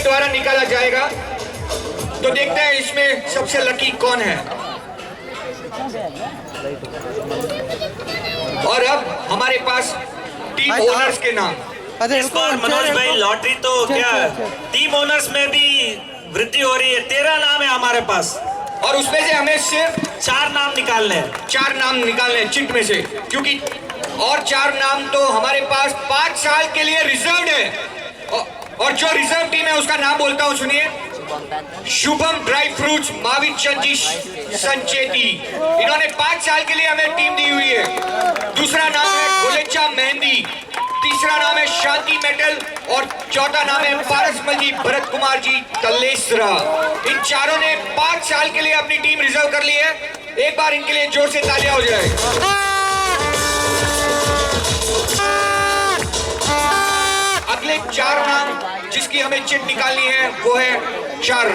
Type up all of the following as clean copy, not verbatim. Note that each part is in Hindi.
द्वारा निकाला जाएगा। तो देखते हैं इसमें सबसे लकी कौन है। और अब हमारे पास टीम ओनर्स के नाम। इस बार मनोज भाई लॉटरी तो क्या टीम ओनर्स में भी वृद्धि हो रही है। 13 नाम है हमारे पास और उसमें से हमें सिर्फ 4 नाम निकालने हैं। 4 नाम निकालने हैं चिट में से, क्योंकि और 4 नाम तो हमारे पास 5 साल के लिए रिजर्व्ड है। और जो रिजर्व टीम है उसका नाम बोलता हूं, सुनिए। शुभम ड्राई फ्रूट्स मावित चंजी संचेती, इन्होंने 5 साल के लिए हमें टीम दी हुई है। दूसरा नाम है गोलेचा मेहंदी, तीसरा नाम है शांति मेटल और चौथा नाम है पारसमल जी भरत कुमार जी तलेसरा। इन चारों ने 5 साल के लिए अपनी टीम रिजर्व कर ली है। एक बार इनके लिए जोर से तालियां हो जाए। अगले 4 नाम जिसकी हमें चिट निकालनी है वो है 4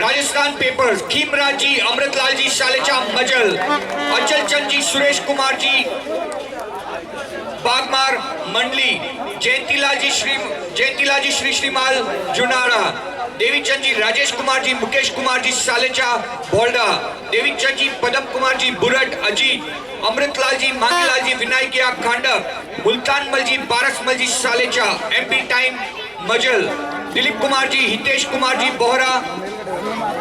राजस्थान पेपर्स, खीमराज जी, अमृतलाल जी सालेचा मजल, अचल चंद जी, सुरेश कुमार जी बागमार मंडली, जयंतीलाल जी श्री श्रीमाल जुनाड़ा, देवीचंद जी, राजेश कुमार जी, मुकेश कुमार जी सालेचा बोल्डा, देवीचंद जी, पदम कुमार जी बुरट अजीत, अमृतलाल जी, मांगीलाल जी, विनायकिया खांडक, मुल्तानमल जी, पारसमल जी सालेचा, एमपी टाइम मजल, दिलीप कुमार जी, हितेश कुमार जी बोहरा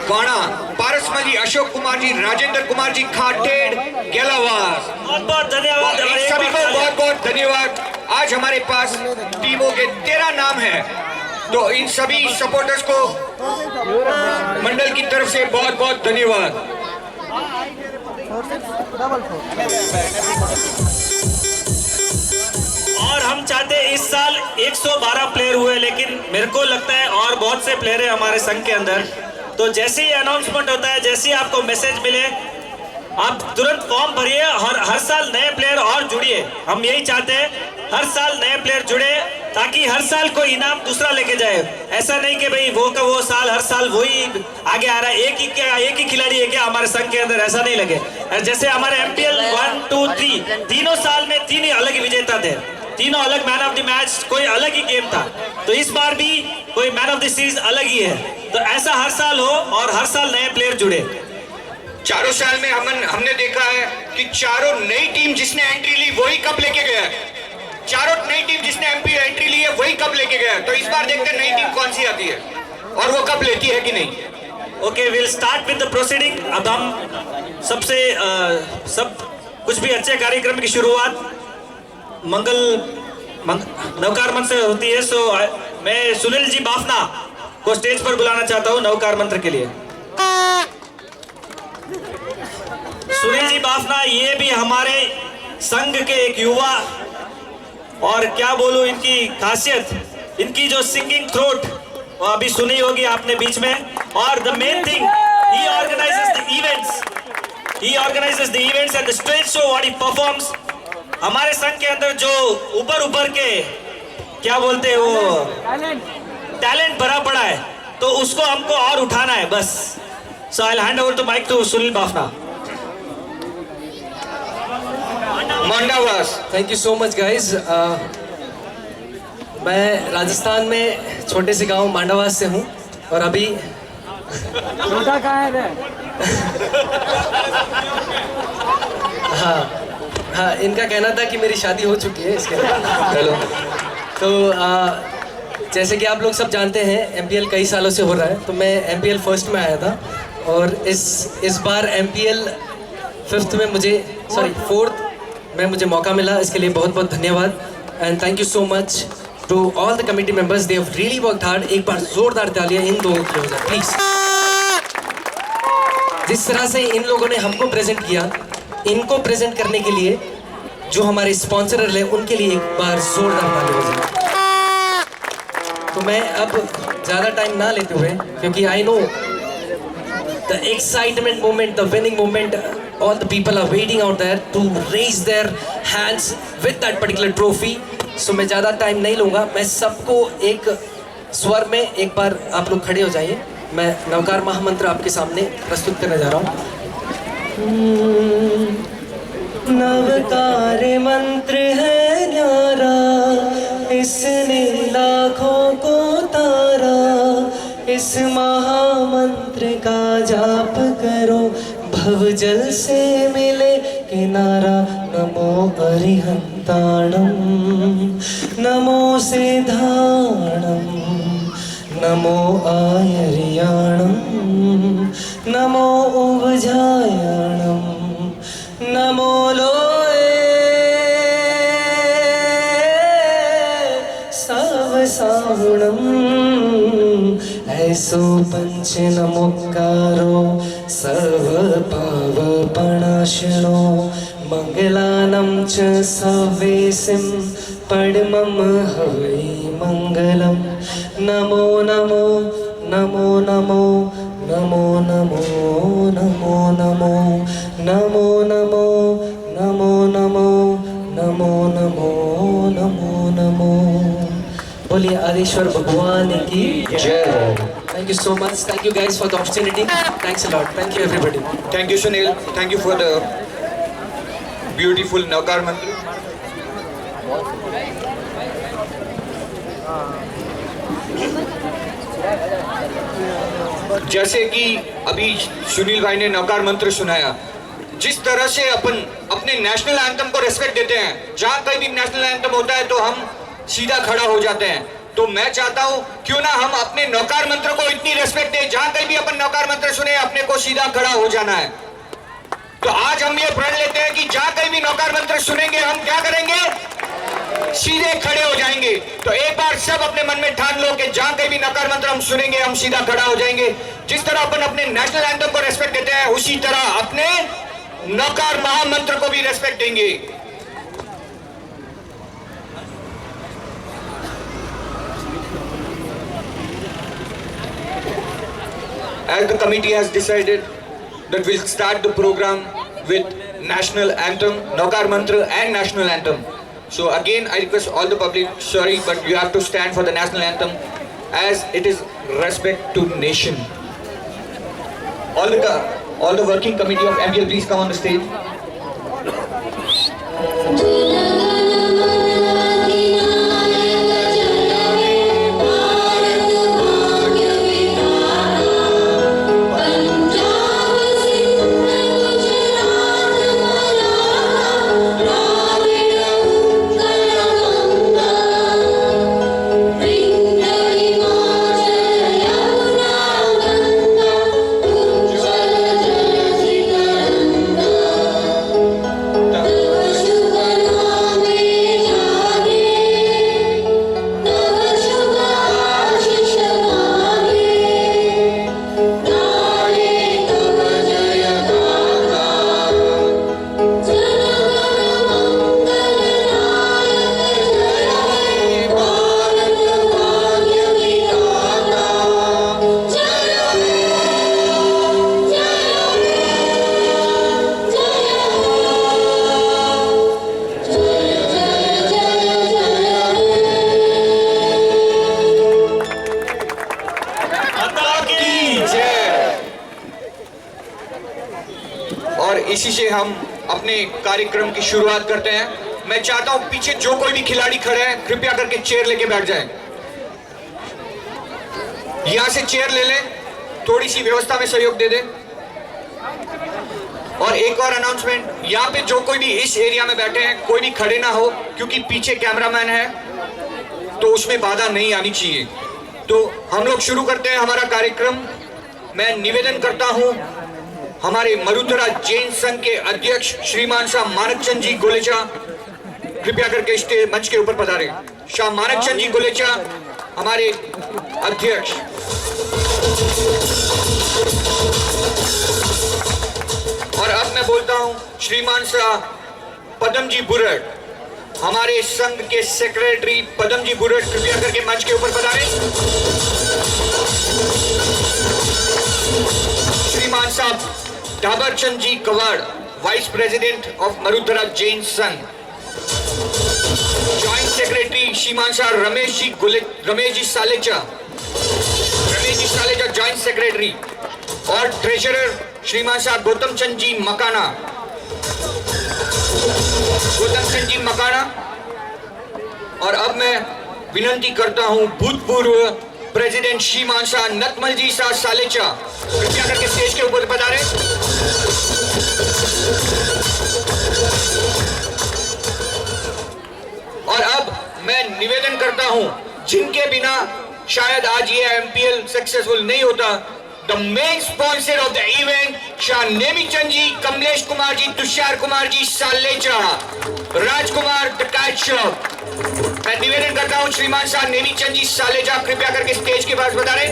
वाणा, पारसमल जी, अशोक कुमार जी, राजेंद्र कुमार जी खाटेड़ गेलावास। बहुत बहुत धन्यवाद सभी को बहुत बहुत धन्यवाद। आज हमारे पास टीमों के 13 नाम है, तो इन सभी सपोर्टर्स को मंडल की तरफ से बहुत बहुत धन्यवाद। और हम चाहते हैं इस साल 112 प्लेयर हुए, लेकिन मेरे को लगता है और बहुत से प्लेयर है हमारे संघ के अंदर। तो जैसे ही अनाउंसमेंट होता है, जैसे ही आपको मैसेज मिले, आप तुरंत फॉर्म भरिए और हर साल नए प्लेयर और जुड़िए। हम यही चाहते हैं हर साल नए प्लेयर जुड़े, ताकि हर साल कोई इनाम दूसरा लेके जाए। ऐसा नहीं कि भाई वो साल हर साल वही आगे आ रहा है, एक ही खिलाड़ी है क्या हमारे संघ के अंदर, ऐसा नहीं लगे। जैसे हमारे MPL 1, 2, 3 तीनों साल में 3 ही अलग ही विजेता थे, तीनों अलग मैन ऑफ द मैच, कोई अलग ही गेम था। तो इस बार भी कोई मैन ऑफ द सीरीज अलग ही है। तो ऐसा हर साल हो और हर साल नए प्लेयर जुड़े। 4 साल में हमने देखा है कि 4 नई टीम जिसने एंट्री ली वही कप लेके गया है। 4 नई टीम जिसने MP एंट्री ली है वही कप लेके गया है। तो इस बार देखते हैं नई टीम कौन सी आती है और वो कप लेती है कि नहीं। Okay, will start with the proceeding. अब हम सब कुछ भी अच्छे कार्यक्रम की शुरुआत नवकार मंत्र से होती है। सो मैं सुनील जी बाफना को स्टेज पर बुलाना चाहता हूँ नवकार मंत्र के लिए। सुनील जी बाफना ये भी हमारे संघ के एक युवा, और क्या बोलूं इनकी खासियत, इनकी जो सिंगिंग थ्रोट वो अभी सुनी होगी आपने बीच में। और the main thing, he organises the events and the stage show what he performs. हमारे संघ के अंदर जो ऊपर के क्या बोलते हैं वो टैलेंट भरा पड़ा है, तो उसको हमको और उठाना है बस। So I will hand over to mic to Sunil Bafna. Mandawas. Thank you so much guys. मैं राजस्थान में छोटे से गांव मांडावास से हूं और अभी हाँ, इनका कहना था कि मेरी शादी हो चुकी है इसके हेलो। तो जैसे कि आप लोग सब जानते हैं MPL कई सालों से हो रहा है, तो मैं MPL फर्स्ट में आया था और इस बार MPL फिफ्थ में फोर्थ में मुझे मौका मिला। इसके लिए बहुत बहुत धन्यवाद and thank you so much to all the committee members, they have really worked hard. एक बार जोरदार तालियां इन लोगों के लिए प्लीज। जिस तरह से इन लोगों ने हमको प्रेजेंट किया, इनको प्रेजेंट करने के लिए जो हमारे स्पॉन्सर है उनके लिए एक बार जोरदार ताली हो जाए। तो मैं अब ज़्यादा टाइम ना लेते हुए, क्योंकि I know the excitement moment, the winning moment, all the people are waiting out there to raise their hands with that particular trophy. So मैं ज़्यादा टाइम नहीं लूँगा, मैं सबको एक स्वर में एक बार आप लोग खड़े हो जाइए। मैं नवकार महामंत्र आपके सामने प्रस्तुत करने जा रहा हूँ। नवकार मंत्र है न्यारा, इसने लाखों को तारा, इस महामंत्र का जाप करो, भवजल से मिले किनारा। नमो अरिहंताणं, नमो सिद्धाणं, नमो आयर्याणं, नमो उभजायाणं, नमो लोए सावसाहुणं। ऐसो पंच नमोकारो सर्व पावपणाशनो, मंगलानं च सवेसिं पद्मं हवै मंगलम्। नमो नमो नमो नमो नमो नमो नमो नमो नमो नमो नमो नमो नमो नमो नमो नमो। बोलिए आदिश्वर भगवान की जय। Thank you so much. Thank you guys for the opportunity. Thanks a lot. Thank you everybody. Thank you, Sunil. Thank you for the beautiful Navkar mantra. जैसे कि अभी सुनील भाई ने नवकार मंत्र सुनाया, जिस तरह से अपन अपने नेशनल एंथम को रेस्पेक्ट देते हैं, जहां कहीं भी नेशनल एंथम होता है तो हम सीधा खड़ा हो जाते हैं, तो मैं चाहता हूं क्यों ना हम अपने नवकार मंत्र को इतनी रेस्पेक्ट दें, जहां कहीं भी अपन नवकार मंत्र सुने अपने को सीधा खड़ा हो जाना है। तो आज हम ये प्रण लेते हैं कि जहां कहीं भी नवकार मंत्र सुनेंगे हम क्या करेंगे, सीधे खड़े हो जाएंगे। तो एक बार सब अपने मन में ठान लो कि जहां कहीं भी नवकार मंत्र हम सुनेंगे हम सीधा खड़ा हो जाएंगे। जिस तरह अपन अपने नेशनल एंथम को रेस्पेक्ट देते हैं, उसी तरह अपने नवकार महामंत्र को भी रेस्पेक्ट देंगे। As the committee has decided that we'll start the program with national anthem, Navkar mantra and national anthem. So again I request all the public, sorry, but you have to stand for the national anthem as it is respect to nation. All the working committee of MBL, please come on the stage. और इसी से हम अपने कार्यक्रम की शुरुआत करते हैं। मैं चाहता हूं पीछे जो कोई भी खिलाड़ी खड़े हैं कृपया करके चेयर लेके बैठ जाएं। यहां से चेयर ले लें, थोड़ी सी व्यवस्था में सहयोग दे दें। और एक और अनाउंसमेंट, यहाँ पे जो कोई भी इस एरिया में बैठे हैं कोई भी खड़े ना हो, क्योंकि पीछे कैमरामैन है तो उसमें बाधा नहीं आनी चाहिए। तो हम लोग शुरू करते हैं हमारा कार्यक्रम। मैं निवेदन करता हूं हमारे मरुधरा जैन संघ के अध्यक्ष श्रीमान शाह मानकचंद जी गोलेचा कृपया करके स्टेज मंच के ऊपर पधारे। शाह मानकचंद जी गोलेचा हमारे अध्यक्ष। और अब मैं बोलता हूं श्रीमान शाह पदम जी बुरट, हमारे संघ के सेक्रेटरी पदम जी बुरट कृपया करके मंच के ऊपर पधारे। श्रीमान साहब Dabarchand ji Kawad, vice president of Marudhara Jain Sangh. Joint secretary श्रीमान शाह रमेश जी सालेचा जॉइंट सेक्रेटरी। और ट्रेजरर श्रीमान शाह गौतम चंद जी मकाना। और अब मैं विनंती करता हूं भूतपूर्व प्रेसिडेंट श्रीमान शाह नतमल जी शाह सालेचा कृपया करके स्टेज के ऊपर पधारे। और अब मैं निवेदन करता हूं, जिनके बिना शायद आज ये एमपीएल सक्सेसफुल नहीं होता, the main sponsor of the event Shah Nemichand ji, Kamlesh Kumar ji, Tushar Kumar ji Salecha, Rajkumar the catch up. मैं निवेदन करता हूं श्रीमान शाह नेमीचंद जी सालेचा कृपया करके स्टेज के पास बता रहे।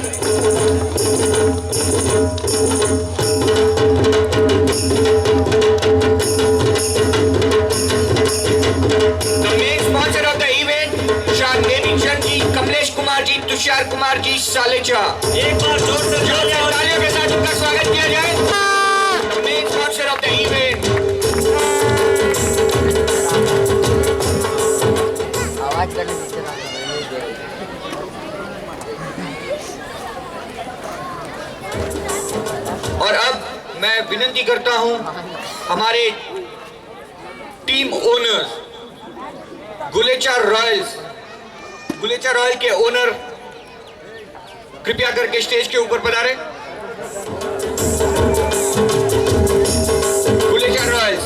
The main sponsor of the event Shah Nemichand ji, Kamlesh Kumar ji, Tushar Kumar ji Salecha. एक बार जोर से तालियों के साथ उनका स्वागत किया जाए। The main sponsor of the event. आवाज करने नीचे ना और अब मैं विनती करता हूं हमारे टीम ओनर्स गुलेचा रॉयल के ओनर कृपया करके स्टेज के ऊपर पधारे। गुलेचा रॉयल्स।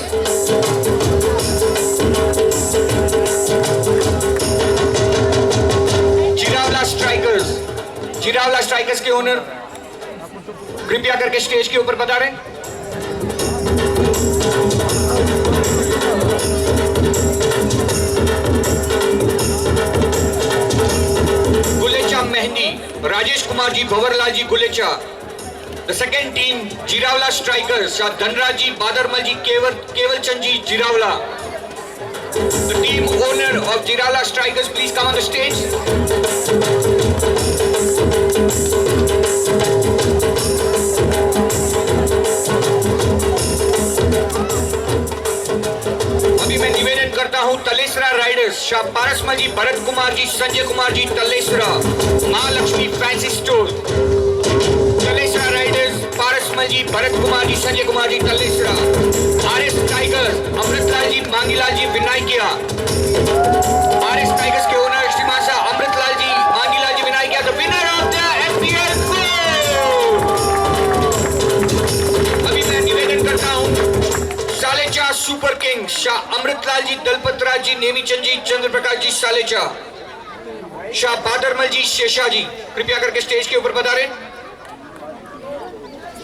जिरावला स्ट्राइकर्स के ओनर कृपया करके स्टेज के ऊपर पधारे। Gulecha Mehandi Rajesh Kumar ji, Bhanwarlal ji Gulecha. The second team Jirawala strikers Shah Dhanraj ji, Badarmal ji, Keval Chand ji जिरावला। The team owner of Jirala Strikers, please come on the stage. अभी मैं निवेदन करता हूं Talesara riders Shah Parasmal ji, Bharat Kumar ji, Sanjay Kumar ji Talesara, Mahalakshmi fancy store. Talesara riders Parasmal ji, Bharat Kumar ji, Sanjay Kumar ji Talesara. RS tigers Amritlal ji, Mangilal ji Vinayakiya. RS tigers के ओनर श्रीमान Shah Amritlal ji, Mangilal ji Vinayakiya, the winner of the FPL. अभी मैं निवेदन करता हूं सालेचा सुपर किंग शाह अमृतलाल जी, दलपत राज जी, नेमीचंद जी, चंद्रप्रकाश जी सालेचा, शाह बादरमल जी, शेषा जी कृपया करके स्टेज के ऊपर पधारें।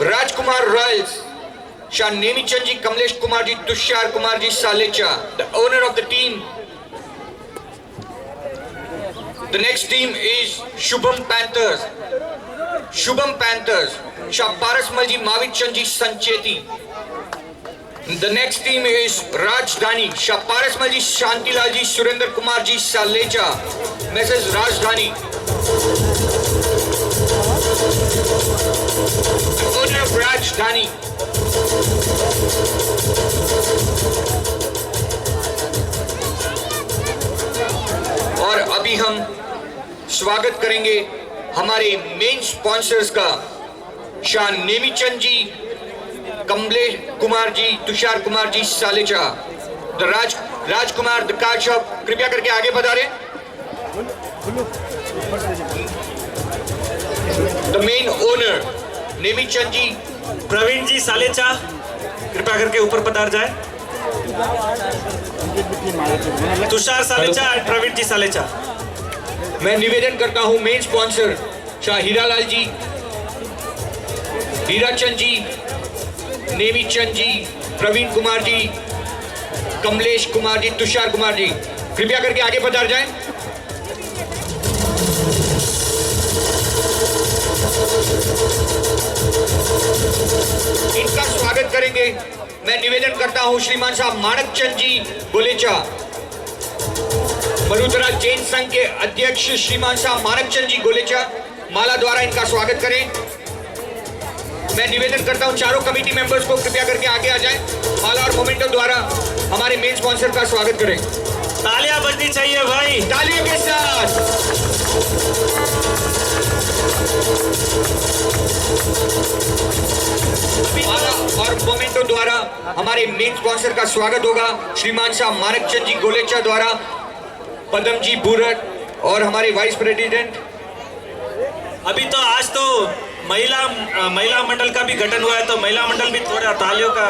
Rajkumar royals Shah Nemichand ji, Kamlesh Kumar ji, Tushar Kumar ji Salecha, the owner of the team. The next team is Shubham panthers Shah Parasmal ji, Mavit Chand ji Sancheti. The next team is Rajdhani Shah Parasmal ji, Shantilal ji, Surendra Kumar ji Salecha, मैसेज राजधानी। Owner of Rajdhani. और अभी हम स्वागत करेंगे हमारे मेन स्पॉन्सर्स का, Shah Nemichand ji, Kamlesh Kumar ji, Tushar Kumar ji Salecha, the Rajkumar the car shop कृपया करके आगे पधारें। The main owner Nemichand ji, Praveen ji Salecha कृपया करके ऊपर पधार जाए। तुषार सालेचा और प्रवीण जी सालेचा। मैं निवेदन करता हूं मेन स्पॉन्सर शाह हीरालाल जी, हीराचंद जी, नेमीचंद जी, प्रवीण कुमार जी, कमलेश कुमार जी, तुषार कुमार जी कृपया करके आगे पधार जाएं। इनका स्वागत करेंगे। मैं निवेदन करता हूं श्रीमान साहब माणकचंद जी गोलेचा, मरुदरा जैन संघ के अध्यक्ष श्रीमान साहब माणकचंद जी गोलेचा, माला द्वारा इनका स्वागत करें। मैं निवेदन करता हूं चारों कमेटी मेंबर्स को कृपया करके आगे आ जाएं, माला और मोमेंटो द्वारा हमारे मेन स्पॉन्सर का स्वागत करें। तालियां बजनी चाहिए भाई, तालियों के साथ। माला और मोमेंटो द्वारा हमारे मेन स्पॉन्सर का स्वागत होगा श्रीमान साहब माणकचंद जी गोलेचा द्वारा, पदम जी बुरट और हमारे वाइस प्रेसिडेंट अभी तो आज तो महिला मंडल का भी गठन हुआ है, तो महिला मंडल भी थोड़ा तालियों का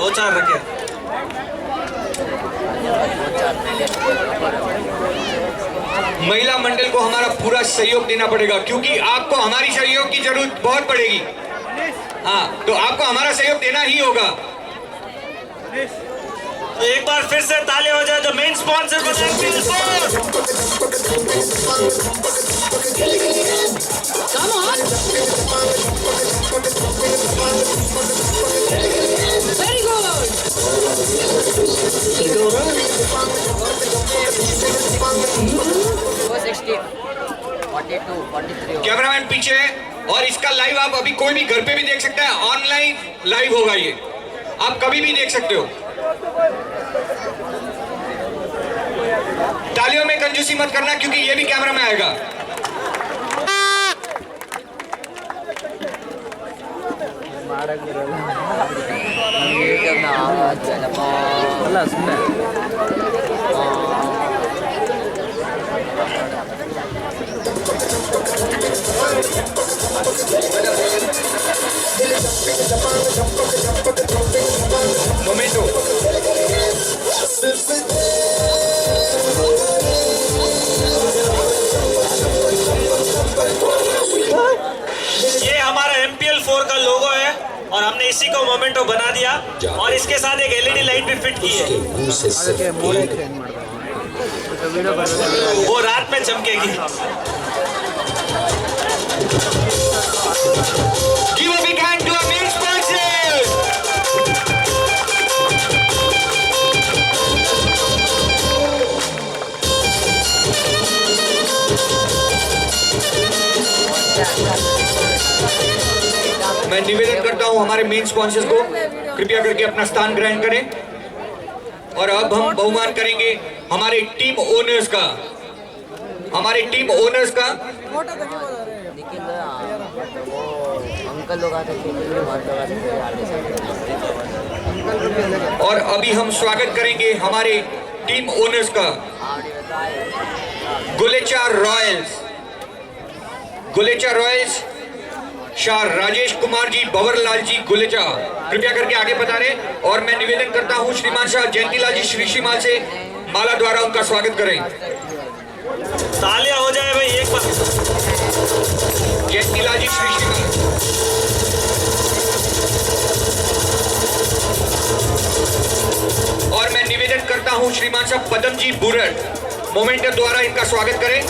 औचार रखे। महिला मंडल को हमारा पूरा सहयोग देना पड़ेगा, क्योंकि आपको हमारी सहयोग की जरूरत बहुत पड़ेगी। हाँ, तो आपको हमारा सहयोग देना ही होगा। तो एक बार फिर से ताली हो जाए। जो मेन स्पॉन्सर को MPL sports. Come on. Very good. Take over. 460, 42, 43. Cameraman पीछे है, और इसका लाइव आप अभी कोई भी घर पे भी देख सकता है। ऑनलाइन लाइव होगा ये, आप कभी भी देख सकते हो। तालियों में कंजूसी मत करना, क्योंकि ये भी कैमरा में आएगा। मोमेंटो। ये हमारा MPL 4 का लोगो है, और हमने इसी को मोमेंटो बना दिया, और इसके साथ एक LED लाइट भी फिट की है। वो रात में चमकेगी। Give a big hand to our main sponsors. मैं निवेदन करता हूं हमारे मेन स्पॉन्सर्स को कृपया करके अपना स्थान ग्रहण करें। और अब हम बहुमान करेंगे हमारे टीम ओनर्स का। हमारे टीम ओनर्स का निखिल, वो अंकल लोग आते थे, बहुत लोग आते थे। और अभी हम स्वागत करेंगे हमारे टीम ओनर्स का। गुलेचा रॉयल्स, गुलेचा रॉयल्स, शाह राजेश कुमार जी, भंवरलाल जी गुलेचा, कृपया करके आगे पधारें। और मैं निवेदन करता हूं श्रीमान शाह जयंतीलाल जी श्री श्रीमान से माला द्वारा उनका स्वागत करें। तालियां हो जाए भाई एक बार। जयंतीलाल जी श्री श्रीमान। और मैं निवेदन करता हूं श्रीमान साहब पदम जी बुरट मोमेंटो द्वारा इनका स्वागत करें।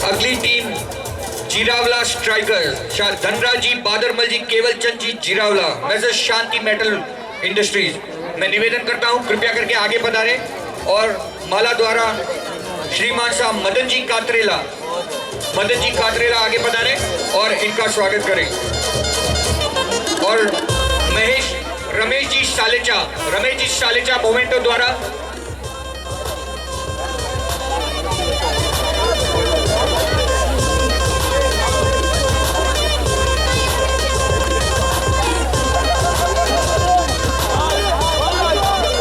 अगली टीम जीरावला स्ट्राइकर, शाह धनराज जी, बादरमल जी, केवल चंद जी जीरावला, मेजर शांति मेटल इंडस्ट्रीज। मैं निवेदन करता हूं कृपया करके आगे पधारें और माला द्वारा श्रीमान साहब मदन जी कातरेला आगे पधारें और इनका स्वागत करें। और रमेश जी सालेचा मोमेंटो द्वारा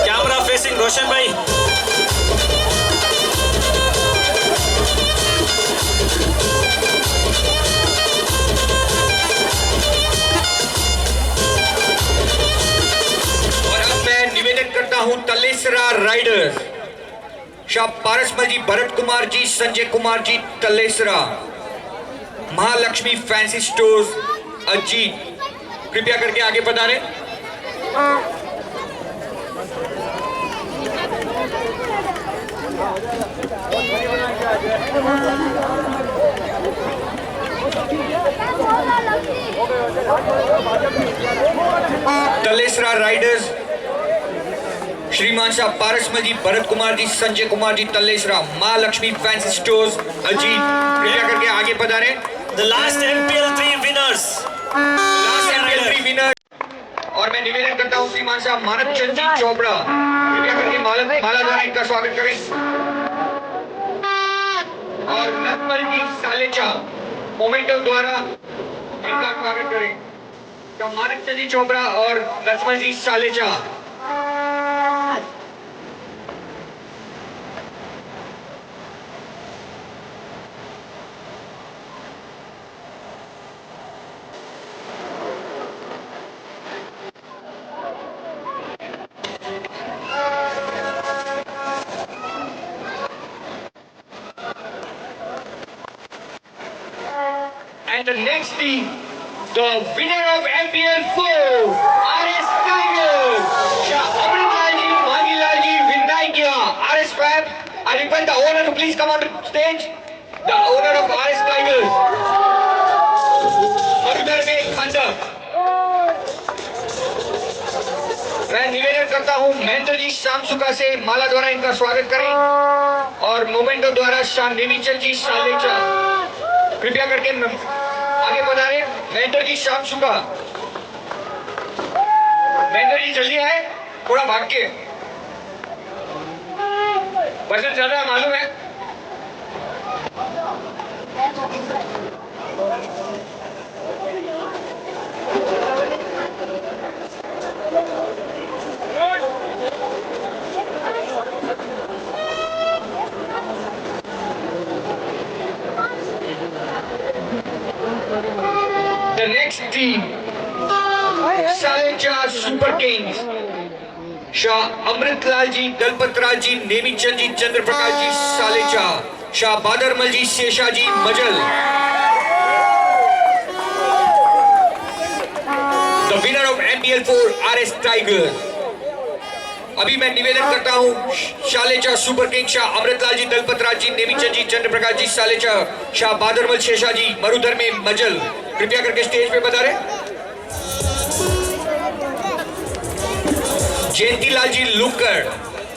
कैमरा फेसिंग रोशन भाई। करता हूं Talesara riders, Shah Parasmal ji, Bharat Kumar ji, Sanjay Kumar ji Talesara, Mahalakshmi fancy stores Ajit, कृपया करके आगे पधारें। तलेसरा राइडर्स, श्रीमान शाह पारसमल जी, भरत कुमार जी, संजय कुमार जी तलेसरा, माँ लक्ष्मी फैंसी स्टोर्स अजीत, कृपया करके आगे पधारें। The last MPL 3 winners. Last MPL 3 winner. और मैं निवेदन करता हूं श्रीमान साहब मानव चंद जी चोपड़ा, कृपया करके माला द्वारा इनका स्वागत करें। सालेचा मोमेंटो द्वारा इनका स्वागत करें। तो मानक चंदी चोपड़ा और लक्ष्मण जी सालेचा। And the next team, the winner of MPL 4, RS Tigers, Amritlalji, Mangilalji, Vindaikia, RS Fab. I request the owner to please come on the stage. The owner of RS Tigers, Marudhar में खंडक। मैं निवेदन करता हूँ महेंद्र जी शामसुका से माला द्वारा इनका स्वागत करें और मोमेंटो द्वारा शाह नेमीचंद जी सालेचा कृपया करके आगे पधारे। महेंद्र जी शामसुका, महेंद्र जी जल्दी आए, थोड़ा भाग के, वजन ज्यादा है मालूम है। The next team, Salecha Super Kings, Shah Amritlal ji, Dalpat Raj ji, Nemichand ji, Chandraprakash जी सालेचा, शाह बादरमल जी, शेषा जी मजल। The winner of MPL 4 RS Tigers। अभी मैं निवेदन करता हूँ सालेचा सुपर किंग शाह अमृतलाल जी, दलपत राज जी, नेमीचंद जी, चंद्रप्रकाश जी सालेचा, शाह बादरमल शेषा जी मरुधर में मजल कृपया करके स्टेज पे पधारे। जयंतीलाल जी लुक्कड़,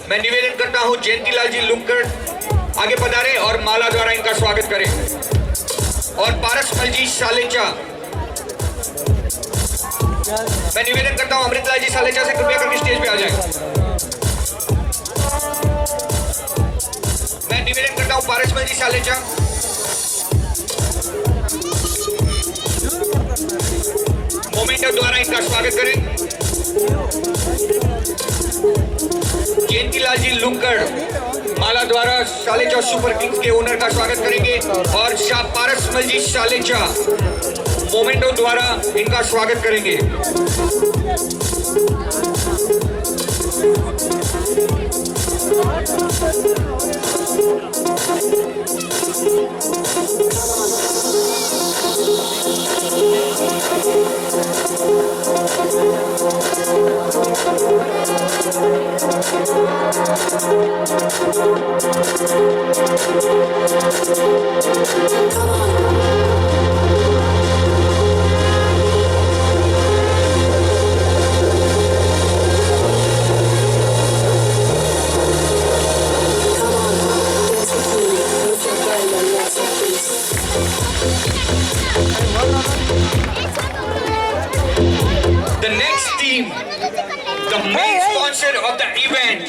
मैं निवेदन करता हूं जयंतीलाल जी लुक्कड़ आगे पधारे और माला द्वारा इनका स्वागत करें। और पारसमल जी सालेचा, मैं निवेदन करता हूं अमृतलाल जी सालेचा से कृपया करके स्टेज पे आ जाएं। मैं निवेदन करता हूं पारसमल जी सालेचा, मोमेंटो द्वारा इनका स्वागत करें। जयंतीलाल जी लुक्कड़ माला द्वारा सालेचा सुपर किंग्स के ओनर का स्वागत करेंगे और शाह पारसमल जी सालेचा मोमेंटो द्वारा इनका स्वागत करेंगे। The next team, the main sponsor of the event,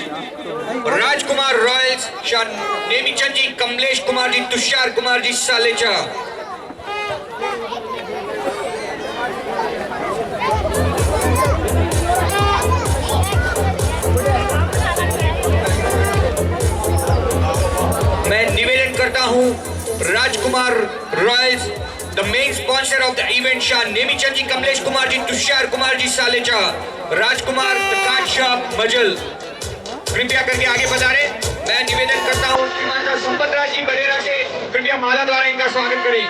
Rajkumar Royals, Shah Nemichand ji, Kamlesh Kumar ji, Tushar Kumar ji Salecha। मैं निवेदन करता हूं Rajkumar royals, the main sponsor of the event, Shah Nemichand ji, Kamlesh Kumar ji, Tushar Kumar ji Salecha, Rajkumar Prakash Shah Majal कृपया करके आगे पधारे। मैं निवेदन करता हूं श्रीमान संपत राज जी बरेरा से कृपया माला द्वारा इनका स्वागत करें।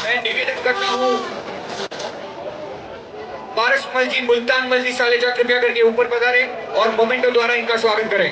मैं निवेदन करता हूं पारसमल जी, मुल्तानमल जी सालेचा कृपया करके ऊपर पधारे और मोमेंटो द्वारा इनका स्वागत करें।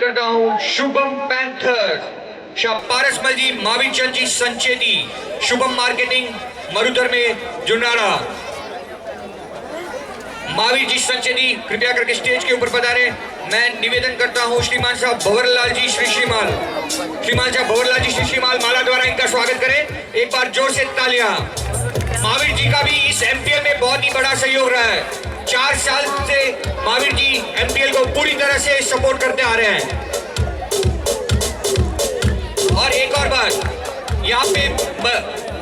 करता हूँ शुभम पैंथर शाह पारसमल जी, मावी चंद जी संचेती, शुभम मार्केटिंग मरुधर में जुनाड़ा। महावीर जी संचेती कृपया करके स्टेज के ऊपर पधारे। मैं निवेदन करता हूं श्रीमान साहब भंवरलाल जी श्रीमाल, श्रीमान साहब भंवरलाल जी श्रीमाल माला द्वारा इनका स्वागत करें। एक बार जोर से तालियां। महावीर जी का भी इस एमपीएल में बहुत ही बड़ा सहयोग रहा है। 4 साल से महावीर जी एमपीएल को पूरी तरह से सपोर्ट करते आ रहे हैं। और एक और बात, यहाँ पे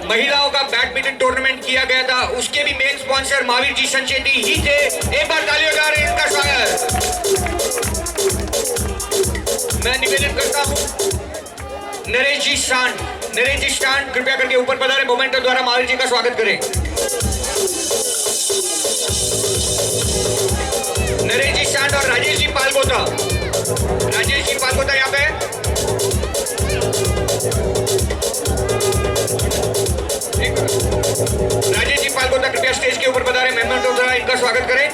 महिलाओं का बैडमिंटन टूर्नामेंट किया गया था, उसके भी मेन स्पॉन्सर महावीर जी संचेती ही थे। एक बार तालियों जा रहे हैं इनका स्वागत। मैं निवेदन करता हूं नरेश जी स्टांड कृपया करके ऊपर पधारे, मोमेंटो द्वारा महावीर जी का स्वागत करें। नरेश जी स्टांड और राजेश जी पालगोता यहाँ पे। राजेश जी पालगोता कृपया स्टेज के ऊपर पधारे, मेहमानों द्वारा इनका स्वागत करें।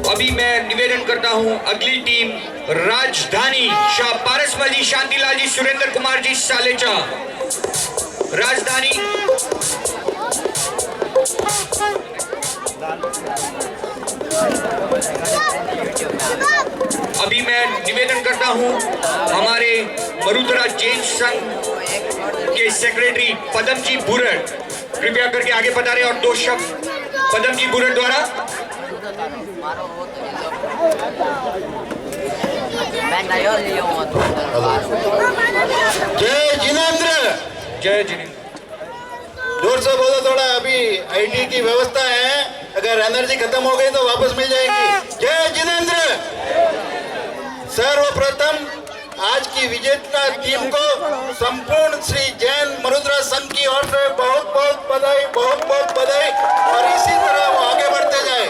अभी मैं निवेदन करता हूं अगली टीम राजधानी शाह पारसमल जी, शांतिलाल जी, सुरेंद्र कुमार जी सालेचा। राजधानी अभी मैं निवेदन करता हूं हमारे मरुधरा जैन संघ के सेक्रेटरी पदम जी बुरट कृपया करके आगे पधारे और 2 शब्द पदम जी बुरट द्वारा। जय जिनेंद्र, जय जिनेंद्र। जोर से बोलो थोड़ा। अभी आईटी की व्यवस्था है, अगर एनर्जी खत्म हो गई तो वापस मिल जाएगी। जय जिनेंद्र। सर्वप्रथम आज की विजेता टीम को संपूर्ण श्री जैन मरुधरा संघ की ओर से बहुत बहुत बधाई, बहुत बहुत बधाई, और इसी तरह वो आगे बढ़ते जाए।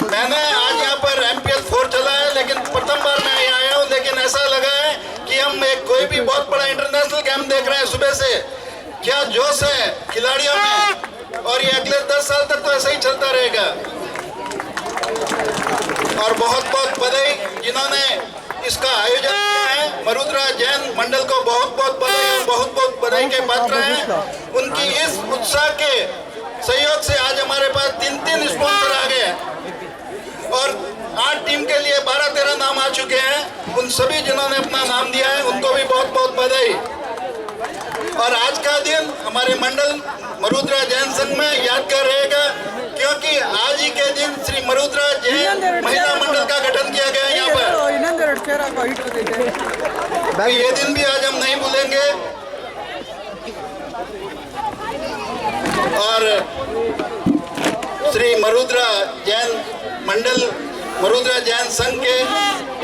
मैंने आज यहाँ पर एमपीएल 4 चला है, लेकिन प्रथम बार मैं यहाँ आया हूँ, लेकिन ऐसा लगा है कि हम एक कोई भी बहुत बड़ा इंटरनेशनल गेम देख रहे हैं। सुबह से क्या जोश है खिलाड़ियों में, और ये अगले 10 साल तक तो ऐसा ही चलता रहेगा। और बहुत बहुत बधाई जिन्होंने इसका आयोजन किया है। मरुधरा जैन मंडल को बहुत बहुत बधाई और बहुत बहुत बधाई के पात्र हैं। उनकी इस उत्साह के सहयोग से आज हमारे पास 3 स्पॉन्सर आ गए और 8 टीम के लिए 12-13 नाम आ चुके हैं। उन सभी जिन्होंने अपना नाम दिया है उनको भी बहुत बहुत बधाई। और आज का दिन हमारे मंडल मरुधरा जैन संघ में यादगार रहेगा, क्योंकि आज ही के दिन श्री मरुधरा जैन महिला मंडल का गठन किया गया है यहाँ पर। भाई ये दिन भी आज हम नहीं भूलेंगे। और श्री मरुधरा जैन मंडल मरुधरा जैन संघ के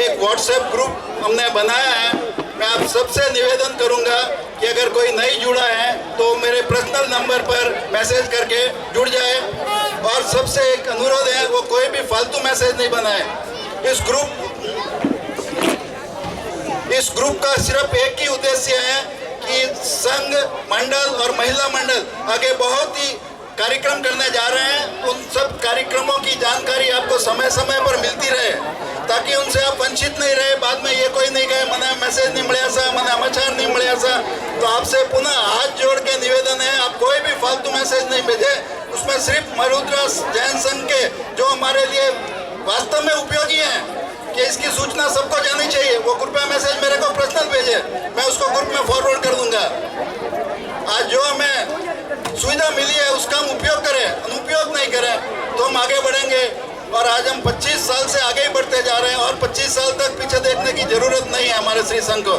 एक व्हाट्सएप ग्रुप हमने बनाया है। मैं आप सबसे निवेदन करूंगा कि अगर कोई नहीं जुड़ा है तो मेरे पर्सनल नंबर पर मैसेज करके जुड़ जाए। और सबसे एक अनुरोध है, वो कोई भी फालतू मैसेज नहीं बनाए। इस ग्रुप का सिर्फ एक ही उद्देश्य है कि संघ मंडल और महिला मंडल आगे बहुत ही कार्यक्रम करने जा रहे हैं। उन सब कार्यक्रमों की जानकारी आपको समय समय पर मिलती रहे, ताकि उनसे आप वंचित नहीं रहे। बाद में ये कोई नहीं कहे मना मैसेज नहीं मिला सा, मना समाचार नहीं मिला सा। तो आपसे पुनः हाथ जोड़ के निवेदन है, आप कोई भी फालतू मैसेज नहीं भेजे। उसमें सिर्फ मरुधरा जैन संघ के जो हमारे लिए वास्तव में उपयोगी हैं, कि इसकी सूचना सबको जानी चाहिए, वो कृपया मैसेज मेरे को पर्सनल भेजे, मैं उसको ग्रुप में फॉरवर्ड कर दूंगा। आज जो हमें सुविधा मिली है उसका हम उपयोग करें, अनुपयोग नहीं करें तो हम आगे बढ़ेंगे। और आज हम 25 साल से आगे ही बढ़ते जा रहे हैं और 25 साल तक पीछे देखने की जरूरत नहीं है हमारे श्री संघ को।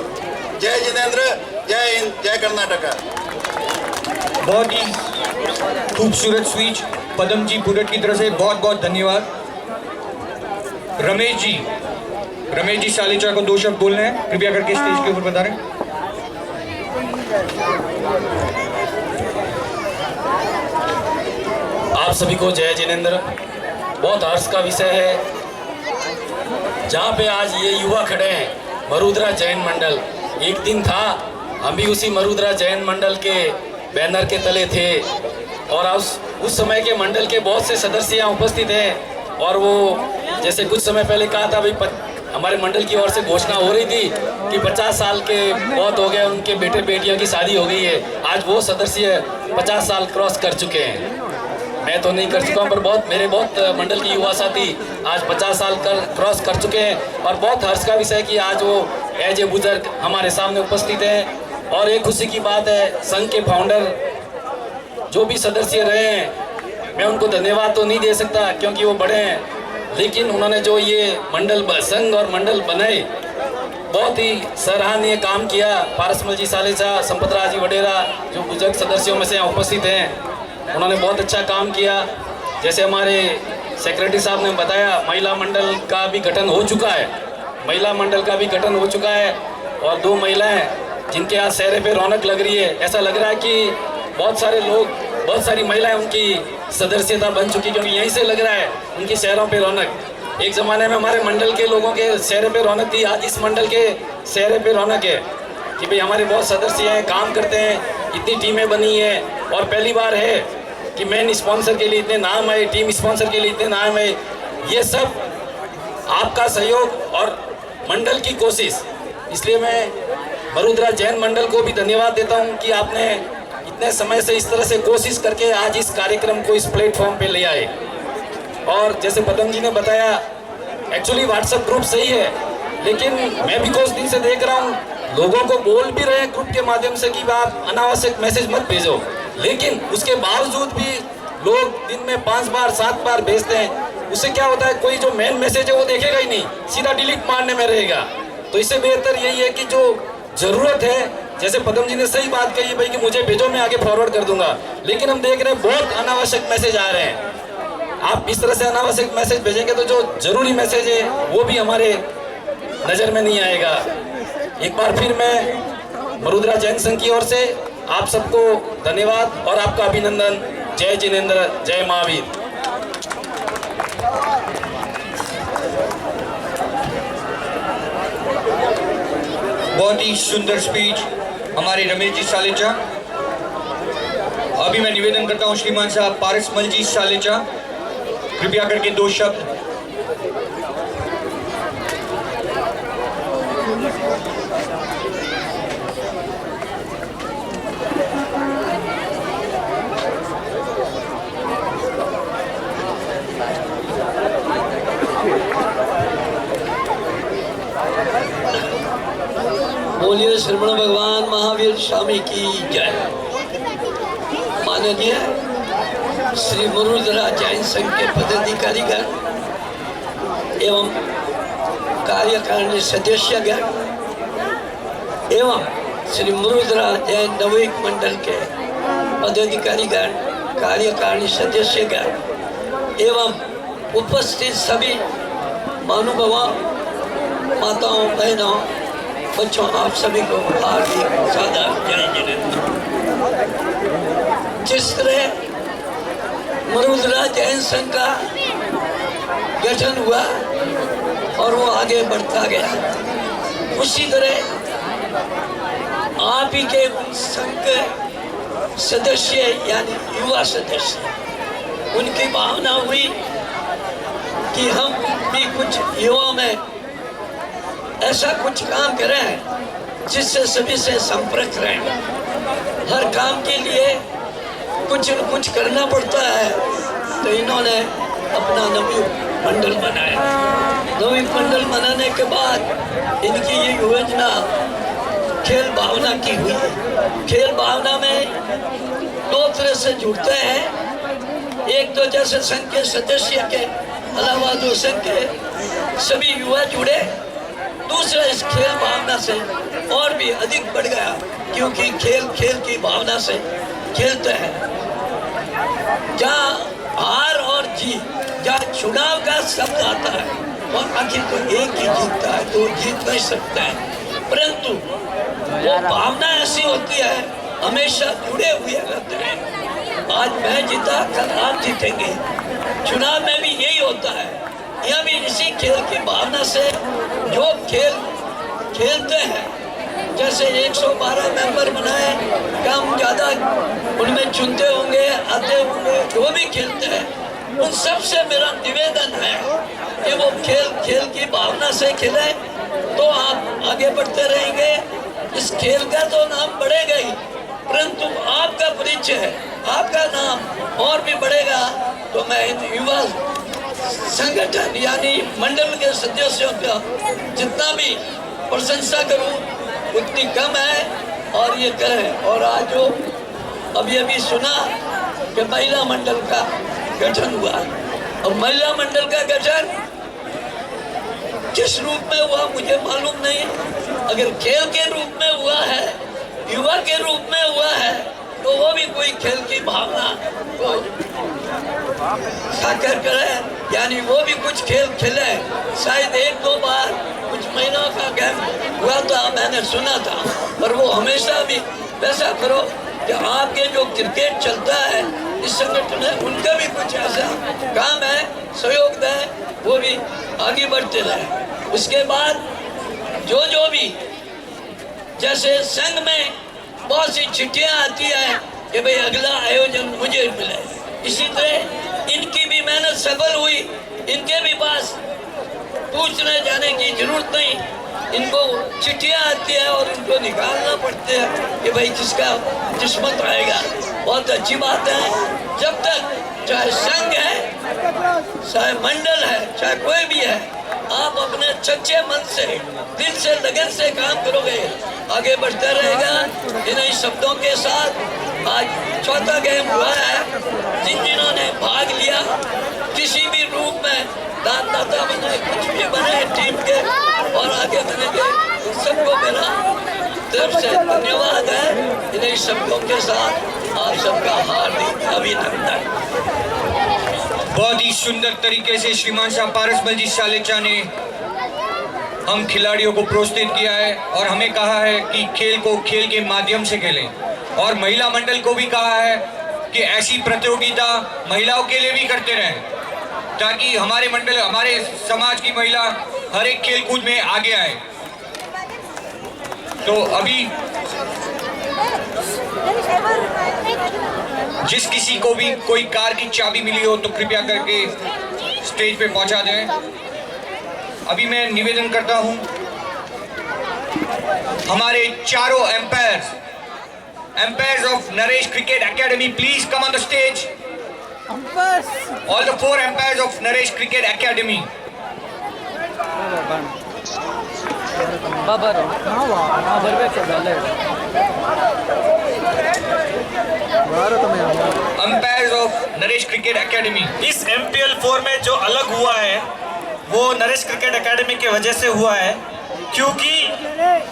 जय जिनेंद्र, जय हिंद, जय कर्नाटका। बहुत ही खूबसूरत स्पीच पदम जी बुरट की तरफ से बहुत बहुत धन्यवाद। रमेश जी सालेचा को 2 शब्द बोलने हैं, कृपया करके स्टेज के ऊपर बता रहे हैं। आप सभी को जय जिनेंद्र। बहुत हर्ष का विषय है। जहाँ पे आज ये युवा खड़े हैं, मरुद्रा जैन मंडल, एक दिन था हम भी उसी मरुद्रा जैन मंडल के बैनर के तले थे और उस समय के मंडल के बहुत से सदस्य यहाँ उपस्थित हैं। और वो जैसे कुछ समय पहले कहा था भाई, हमारे मंडल की ओर से घोषणा हो रही थी कि 50 साल के बहुत हो गए, उनके बेटे बेटियों की शादी हो गई है। आज वो सदस्य 50 साल क्रॉस कर चुके हैं। मैं तो नहीं कर चुका हूँ, पर मेरे बहुत मंडल के युवा साथी आज 50 साल क्रॉस कर चुके हैं। और बहुत हर्ष का विषय कि आज वो एज ए बुजुर्ग हमारे सामने उपस्थित हैं। और एक खुशी की बात है, संघ के फाउंडर जो भी सदस्य रहे हैं, मैं उनको धन्यवाद तो नहीं दे सकता क्योंकि वो बड़े हैं, लेकिन उन्होंने जो ये मंडल संघ और मंडल बनाए, बहुत ही सराहनीय काम किया। पारसमल जी सालेचा, संपतराज जी वडेरा जो बुजुर्ग सदस्यों में से यहाँ उपस्थित हैं, उन्होंने बहुत अच्छा काम किया। जैसे हमारे सेक्रेटरी साहब ने बताया, महिला मंडल का भी गठन हो चुका है, महिला मंडल का भी गठन हो चुका है। और 2 महिलाएं जिनके यहाँ चेहरे पे रौनक लग रही है, ऐसा लग रहा है कि बहुत सारे लोग, बहुत सारी महिलाएं उनकी सदस्यता बन चुकी, क्योंकि यहीं से लग रहा है उनके चेहरों पे रौनक। एक ज़माने में हमारे मंडल के लोगों के चेहरे पे रौनक थी, आज इस मंडल के चेहरे पे रौनक है कि भाई हमारे बहुत सदस्य हैं, काम करते हैं, इतनी टीमें बनी हैं। और पहली बार है कि मेन स्पॉन्सर के लिए इतने नाम आए, टीम स्पॉन्सर के लिए इतने नाम आए। ये सब आपका सहयोग और मंडल की कोशिश, इसलिए मैं मरुद्रा जैन मंडल को भी धन्यवाद देता हूँ कि आपने इतने समय से इस तरह से कोशिश करके आज इस कार्यक्रम को इस प्लेटफॉर्म पे ले आए। और जैसे पदम जी ने बताया, एक्चुअली व्हाट्सएप ग्रुप सही है, लेकिन मैं भी कुछ दिन से देख रहा हूँ लोगों को बोल भी रहे हैं ग्रुप के माध्यम से कि आप अनावश्यक मैसेज मत भेजो, लेकिन उसके बावजूद भी लोग दिन में 5 बार 7 बार भेजते हैं। उससे क्या होता है, कोई जो मेन मैसेज है वो देखेगा ही नहीं, सीधा डिलीट मारने में रहेगा। तो इससे बेहतर यही है कि जो ज़रूरत है, जैसे पदम जी ने सही बात कही भाई कि मुझे भेजो, मैं आगे फॉरवर्ड कर दूंगा, लेकिन हम देख रहे हैं बहुत अनावश्यक मैसेज आ रहे हैं। आप इस तरह से अनावश्यक मैसेज भेजेंगे तो जो जरूरी मैसेज है वो भी हमारे नज़र में नहीं आएगा। एक बार फिर मैं मरुद्रा जैन संघ की ओर से आप सबको धन्यवाद और आपका अभिनंदन। जय जिनेंद्र, जय महावीर। बहुत ही सुंदर स्पीच हमारे रमेश जी सालेचा। अभी मैं निवेदन करता हूं श्रीमान साहब पारसमल जी सालेचा, कृपया करके 2 शब्द। बोलिए श्रवण भगवान महावीर स्वामी की जय। माननीय श्री मरुद्रा जैन संघ के पदाधिकारीगण एवं कार्यकारिणी सदस्यगण एवं श्री मरुद्रा जैन नवयुग मंडल के पदाधिकारीगण, कार्यकारिणी सदस्यगण एवं उपस्थित सभी महानुभावों, माताओं, बहनों, बच्चों, आप सभी को हार्दिक सादर जय जिनेंद्र। जिस तरह मरुद्रा जैन संघ का गठन हुआ और वो आगे बढ़ता गया, उसी तरह आप ही के संघ के सदस्य यानी युवा सदस्य, उनकी भावना हुई कि हम भी कुछ युवा में ऐसा कुछ काम करें जिससे सभी से संपर्क रहें। हर काम के लिए कुछ न कुछ करना पड़ता है, तो इन्होंने अपना नवयुग मंडल बनाया। नवयुग मंडल बनाने के बाद इनकी ये योजना खेल भावना की हुई। खेल भावना में 2 तरह से जुड़ते हैं। एक तो जैसे संघ के सदस्य के अलावा जो संघ के सभी युवा जुड़े, दूसरा इस खेल भावना से और भी अधिक बढ़ गया, क्योंकि खेल की भावना से खेलते हैं। जहाँ हार और जीत, जहाँ चुनाव का शब्द आता है, वह आखिर तो एक ही जीतता है, तो जीत नहीं सकता है। परंतु वो भावना ऐसी होती है, हमेशा जुड़े हुए रहते हैं। आज मैं जीता कल आप जीतेंगे। चुनाव में भी यही होता है। यह भी इसी खेल की भावना से जो खेल खेलते हैं, जैसे 112 मेंबर बनाए, कम ज़्यादा उनमें चुनते होंगे, आते होंगे, जो भी खेलते हैं, उन सब से मेरा निवेदन है कि वो खेल की भावना से खेलें, तो आप आगे बढ़ते रहेंगे। इस खेल का तो नाम बढ़ेगा ही, परंतु आपका परिचय, आपका नाम और भी बढ़ेगा। तो मैं युवा संगठन यानी मंडल के सदस्यों का जितना भी प्रशंसा करूं उतनी कम है, और ये करें। और आज जो अभी सुना कि महिला मंडल का गठन हुआ, और महिला मंडल का गठन किस रूप में हुआ मुझे मालूम नहीं। अगर खेल के रूप में हुआ है, युवा के रूप में हुआ है, तो वो भी कोई खेल की भावना को साकार करे, यानी वो भी कुछ खेल खेले। शायद 1-2 बार कुछ महीनों का गैप हुआ था, मैंने सुना था, पर वो हमेशा भी वैसा करो कि आपके जो क्रिकेट चलता है इस संगठन है, उनका भी कुछ ऐसा काम है, सहयोग दें, वो भी आगे बढ़ते रहे। उसके बाद जो भी जैसे संघ में बहुत सी चिट्ठियाँ आती हैं कि भाई अगला आयोजन मुझे मिले, इसी तरह इनकी भी मेहनत सफल हुई। इनके भी पास पूछने जाने की जरूरत नहीं, इनको चिट्ठियाँ आती है और इनको निकालना पड़ते हैं कि भाई किसका किस्मत आएगा। बहुत अच्छी बात है। जब तक चाहे संघ है, चाहे मंडल है, चाहे कोई भी है, आप अपने सच्चे मन से, दिल से, लगन से काम करोगे, आगे बढ़ता रहेगा। इन्हीं शब्दों के साथ आज चौथा गेम हुआ है। जिन्होंने भाग लिया किसी भी रूप में, दानदाता बने, कुछ भी बने टीम के और आगे बनेंगे, सबको मेरा तरफ से धन्यवाद है। इन्हीं शब्दों के साथ आप सबका हार्दिक अभिनंदन। बहुत ही सुंदर तरीके से श्रीमान शाह पारसमल जी सालेचा ने हम खिलाड़ियों को प्रोत्साहित किया है और हमें कहा है कि खेल को खेल के माध्यम से खेलें, और महिला मंडल को भी कहा है कि ऐसी प्रतियोगिता महिलाओं के लिए भी करते रहें, ताकि हमारे मंडल, हमारे समाज की महिला हर एक खेल कूद में आगे आए। तो अभी जिस किसी को भी कोई कार की चाबी मिली हो तो कृपया करके स्टेज पे पहुंचा दें। अभी मैं निवेदन करता हूं हमारे चारों umpires of Naresh cricket academy, please come on the stage. All the 4 umpires of Naresh cricket academy. Umpires of Naresh cricket academy. इस MPL 4 में जो अलग हुआ है वो नरेश क्रिकेट एकेडमी की वजह से हुआ है, क्योंकि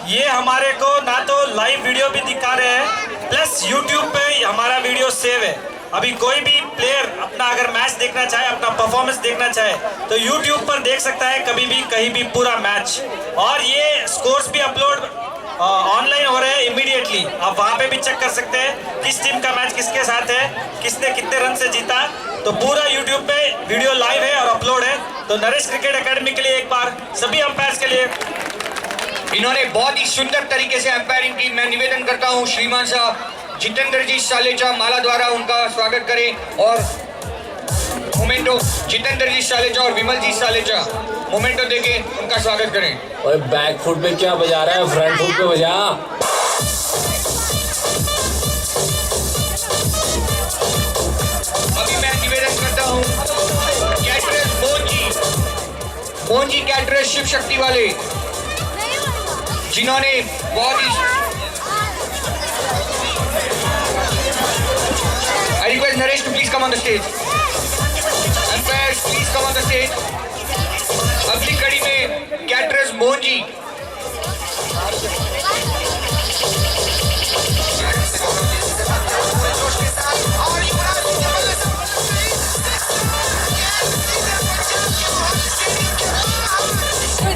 ये हमारे को ना तो लाइव वीडियो भी दिखा रहे हैं, प्लस YouTube पे हमारा वीडियो सेव है। अभी कोई भी प्लेयर अपना अगर मैच देखना चाहे, अपना परफॉर्मेंस देखना चाहे, तो YouTube पर देख सकता है कभी भी कहीं भी पूरा मैच। और ये स्कोर्स भी अपलोड ऑनलाइन हो रहे हैं इमीडिएटली, आप वहाँ पे भी चेक कर सकते हैं किस टीम का मैच किसके साथ है, किसने कितने रन से जीता। तो पूरा YouTube पे वीडियो लाइव है और अपलोड है। तो नरेश क्रिकेट एकेडमी के लिए एक बार सभी अंपायर्स के लिए, इन्होंने बहुत ही सुंदर तरीके से अंपायरिंग की। मैं निवेदन करता हूं श्रीमान साहब जितेंद्र जी सालेचा माला द्वारा उनका स्वागत करें, और मोमेंटो जितेंद्र जी सालेचा और विमल जी सालेचा मोमेंटो देके उनका स्वागत करें। और बैक फुट पे क्या बजा रहा है, फ्रंट फुट पे बजा। अभी मैं निवेदन करता हूं कैटरस मोहन जी कैटरस शिव शक्ति वाले, जिन्होंने बहुत ही I request Naresh to please come on the stage. Umpires, please come on the stage. अगली कड़ी में कैटरस मोहन जी।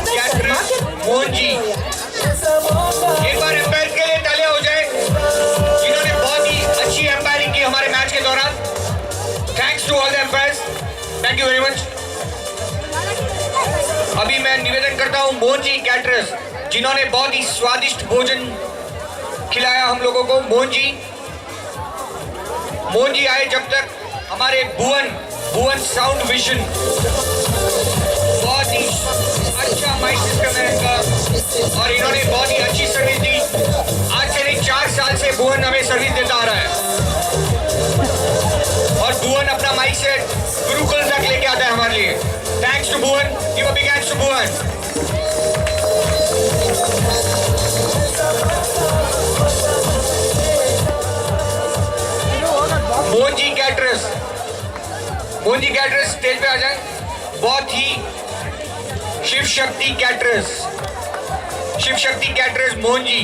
कैटरस मोहन जी, एक बार एम्पायर के लिए तालियां हो जाए, जिन्होंने बहुत ही अच्छी एम्पायरिंग की हमारे मैच के दौरान। मैं निवेदन करता हूँ मोहन जी कैटरर्स, जिन्होंने बहुत ही स्वादिष्ट भोजन खिलाया हम लोगों को। मोहन जी आए जब तक हमारे भुवन साउंड विजन, बहुत ही अच्छा माइक सिस्टम है इनका और इन्होंने बहुत ही अच्छी सर्विस दी। आज से नहीं 4 साल से भुवन हमें सर्विस देता आ रहा है और भुवन अपना माइक सेट गुरुकुल तक लेके आता है हमारे लिए। Thanks to Bhuvan, give a big hands to Bhuvan. Mohan ji caterers stage पे आ जाए। बहुत ही शिव शक्ति कैटरर्स मोहन जी,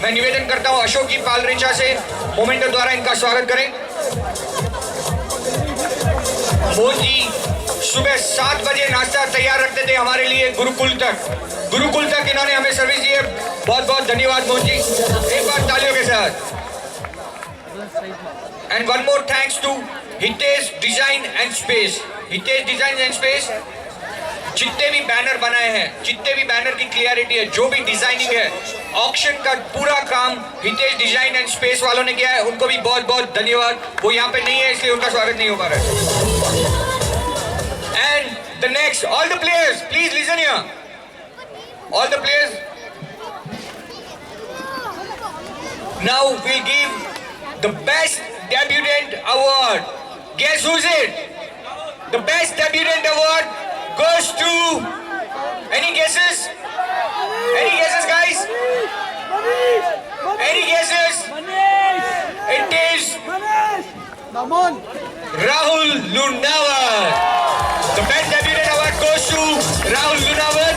मैं निवेदन करता हूं अशोक जी पालरेचा से मोमेंटो द्वारा इनका स्वागत करें। मोहन जी सुबह 7 बजे नाश्ता तैयार रखते थे हमारे लिए गुरुकुल तक इन्होंने हमें सर्विस दी है। बहुत बहुत धन्यवाद मोहन जी, एक बार तालियों के साथ। And one more thanks to Hitesh Design and Space. जितने भी बैनर बनाए हैं, जितने भी बैनर की क्लियरिटी है, जो भी डिजाइनिंग है, ऑक्शन का पूरा काम हितेश डिजाइन एंड स्पेस वालों ने किया है। उनको भी बहुत बहुत धन्यवाद। वो यहाँ पे नहीं है इसलिए उनका स्वागत नहीं हो पा रहा है। And the next, all the players please listen here, all the players now will give the best debutant award. Guess who's it? The best debutant award goes to, any guesses? Any guesses, guys? Any guesses? It is Rahul Lunawar. The best debutant award goes to Rahul Lunawar.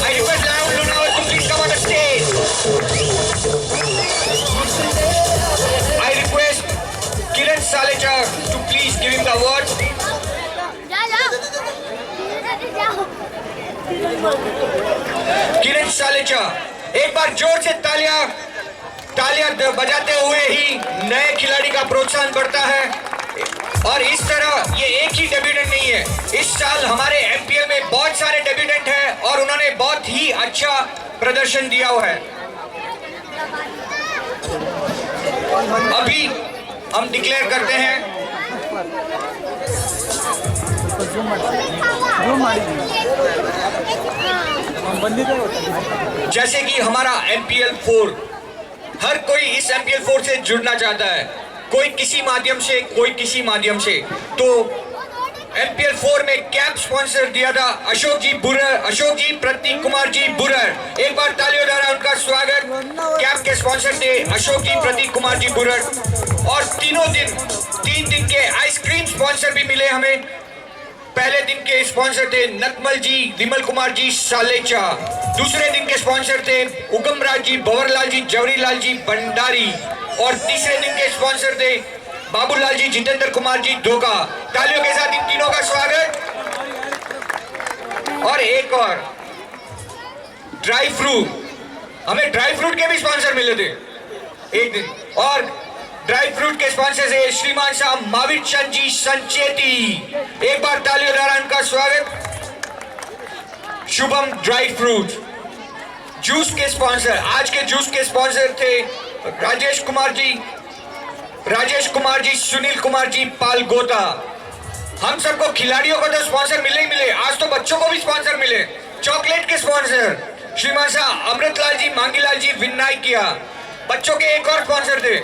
I request Rahul Lunawar to please come on the stage. I request Kiran Salecha to please give him the award. किरण सालेचा, एक बार जोर से तालियां बजाते हुए ही नए खिलाड़ी का प्रोत्साहन बढ़ता है। और इस तरह ये एक ही डेब्यूटेंट नहीं है, इस साल हमारे एमपीएल में बहुत सारे डेब्यूटेंट हैं और उन्होंने बहुत ही अच्छा प्रदर्शन दिया हुआ है। अभी हम डिक्लेयर करते हैं जैसे कि हमारा MPL 4, हर कोई इस MPL 4 से जुड़ना चाहता है, कोई किसी माध्यम से। तो MPL 4 में कैंप स्पॉन्सर दिया था अशोक जी प्रतीक कुमार जी बुरर। एक बार तालियों द्वारा उनका स्वागत। कैंप के स्पॉन्सर थे अशोक जी प्रतीक कुमार जी बुरर। और 3 दिन के आइसक्रीम स्पॉन्सर भी मिले हमें। पहले दिन के स्पॉन्सर थे नकमल जी विमल कुमार जी सालेचा। दूसरे दिन के स्पॉन्सर थे उगम राज जी, भंवरलाल जी, जवहरीलाल जी भंडारी। और तीसरे दिन के स्पॉन्सर थे बाबूलाल जी, जितेंद्र कुमार जी धोखा। तालियों के साथ इन तीनों का स्वागत। और एक और ड्राई फ्रूट, हमें ड्राई फ्रूट के भी स्पॉन्सर मिले थे एक दिन। और ड्राई फ्रूट के स्पॉन्सर से श्रीमान साहब माविर चंद जी संचेती। एक बार तालियों द्वारा उनका स्वागत। Shubham dry fruit. जूस के स्पॉन्सर, आज के जूस के स्पॉन्सर थे राजेश कुमार जी, सुनील कुमार जी पालगोता। हम सबको खिलाड़ियों को तो स्पॉन्सर मिले ही मिले, आज तो बच्चों को भी स्पॉन्सर मिले। चॉकलेट के स्पॉन्सर श्रीमान साहब अमृतलाल जी, मांगीलाल जी, विनायकिया। बच्चों के एक और स्पॉन्सर थे,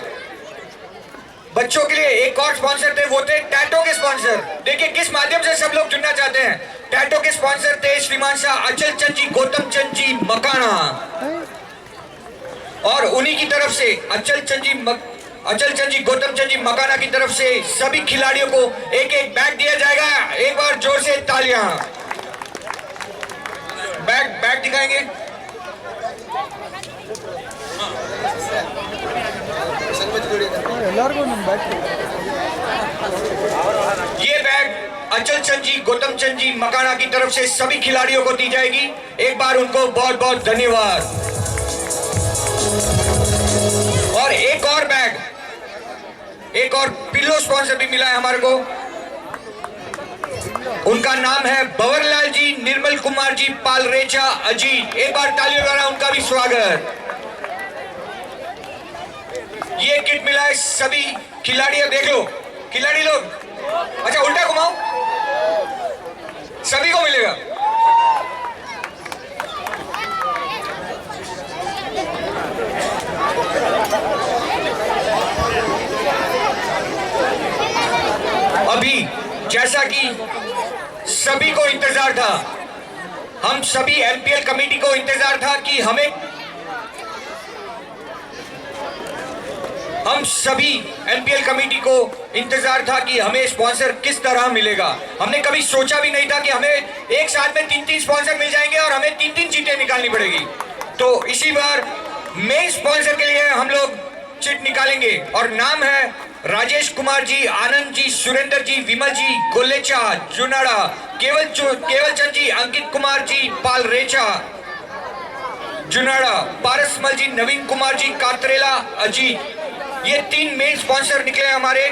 बच्चों के लिए एक और स्पॉन्सर थे, वो थे टैटो के स्पॉन्सर। देखिए किस माध्यम से सब लोग जुड़ना चाहते हैं। टैटो के स्पॉन्सर थे श्रीमान साहब अचल चंद जी, गौतम चंद जी मकाना। और उन्हीं की तरफ से अचल चंद जी, गौतम चंद जी मकाना की तरफ से सभी खिलाड़ियों को एक बैग दिया जाएगा। एक बार जोर से तालियां। बैग दिखाएंगे। ये बैग अचल चंद जी, गौतम चंद जी मकाना की तरफ से सभी खिलाड़ियों को दी जाएगी। एक बार उनको बहुत बहुत धन्यवाद। और एक और बैग, एक और पिल्लो स्पॉन्सर भी मिला है हमारे को। उनका नाम है बवरलाल जी, निर्मल कुमार जी, पालरेचा, अजीत। एक बार तालियों द्वारा उनका भी स्वागत। ये किट मिला है सभी खिलाड़ी, अब देख लो खिलाड़ी लोग, अच्छा उल्टा घुमाओ, सभी को मिलेगा। अभी जैसा कि सभी को इंतजार था, हम सभी एमपीएल कमेटी को इंतजार था कि हम सभी एमपीएल कमेटी को इंतजार था कि हमें स्पॉन्सर किस तरह मिलेगा। हमने कभी सोचा भी नहीं था कि हमें एक साथ में 3-3 स्पॉन्सर मिल जाएंगे और हमें 3-3 चीटें निकालनी पड़ेगी। तो इसी बार मेन स्पॉन्सर के लिए हम लोग चिट निकालेंगे और नाम है राजेश कुमार जी, आनंद जी, सुरेंद्र जी, विमल जी, गोलेचा, जुनाड़ा, केवल चंद जी, अंकित कुमार जी, पालरेचा, जुनाड़ा, पारसमल जी, नवीन कुमार जी, कातरेला, अजीत। ये 3 मेन स्पॉन्सर निकले हमारे।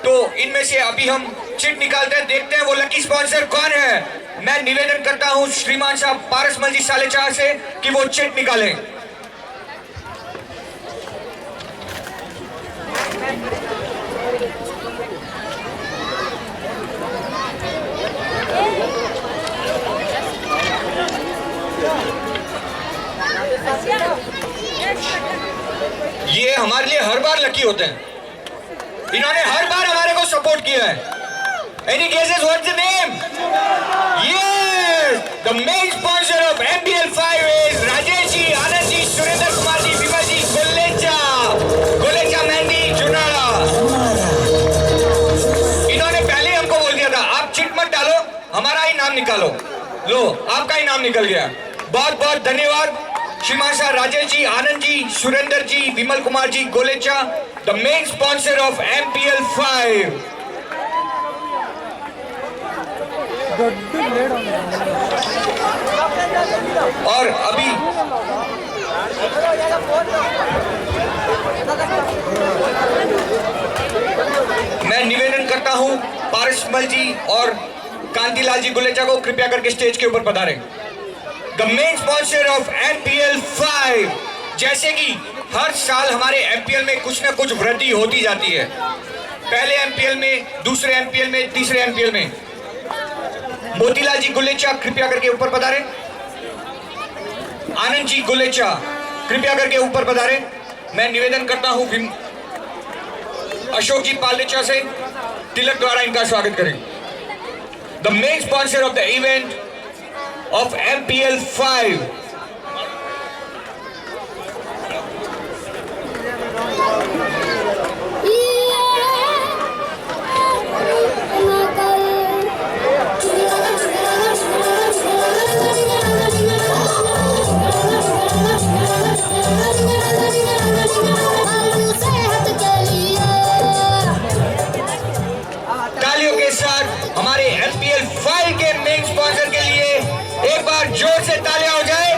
तो इनमें से अभी हम चिट निकालते हैं, देखते हैं वो लकी स्पॉन्सर कौन है। मैं निवेदन करता हूं श्रीमान साहब पारसमल जी सालेचा से कि वो चिट निकालें। ये हमारे लिए हर बार लकी होते हैं, इन्होंने हर बार हमारे को सपोर्ट किया है। Any guesses what's the name? Yes, the main sponsor of MPL 5 is Rajesh ji, Anand ji, Surendra Kumar जी, विमल जी, गोलेचा मेहंदी, जुनाड़ा। इन्होंने पहले हमको बोल दिया था आप चिट मत डालो, हमारा ही नाम निकालो। लो आपका ही नाम निकल गया। बहुत बहुत धन्यवाद श्रीमान साहब Rajesh ji, Anand ji, Surendra ji, Vimal Kumar ji, Golecha, the main sponsor of MPL 5। और अभी मैं निवेदन करता हूं पारसमल जी और कांतिलाल जी गुलेचा को कृपया करके स्टेज के ऊपर पधारें। The main sponsor of MPL 5। जैसे कि हर साल हमारे MPL में कुछ ना कुछ वृद्धि होती जाती है, पहले MPL में, दूसरे MPL में, तीसरे MPL में। मोतीलाल जी गुलेचा कृपया करके ऊपर पधारें। आनंद जी गुलेचा कृपया करके ऊपर पधारें। मैं निवेदन करता हूं अशोक जी पालेचा से तिलक द्वारा इनका स्वागत करें। The main sponsor of the event of MPL 5। तालियों के साथ हमारे MPL 5 के मेन स्पॉन्सर के लिए एक बार जोर से तालियां हो जाए।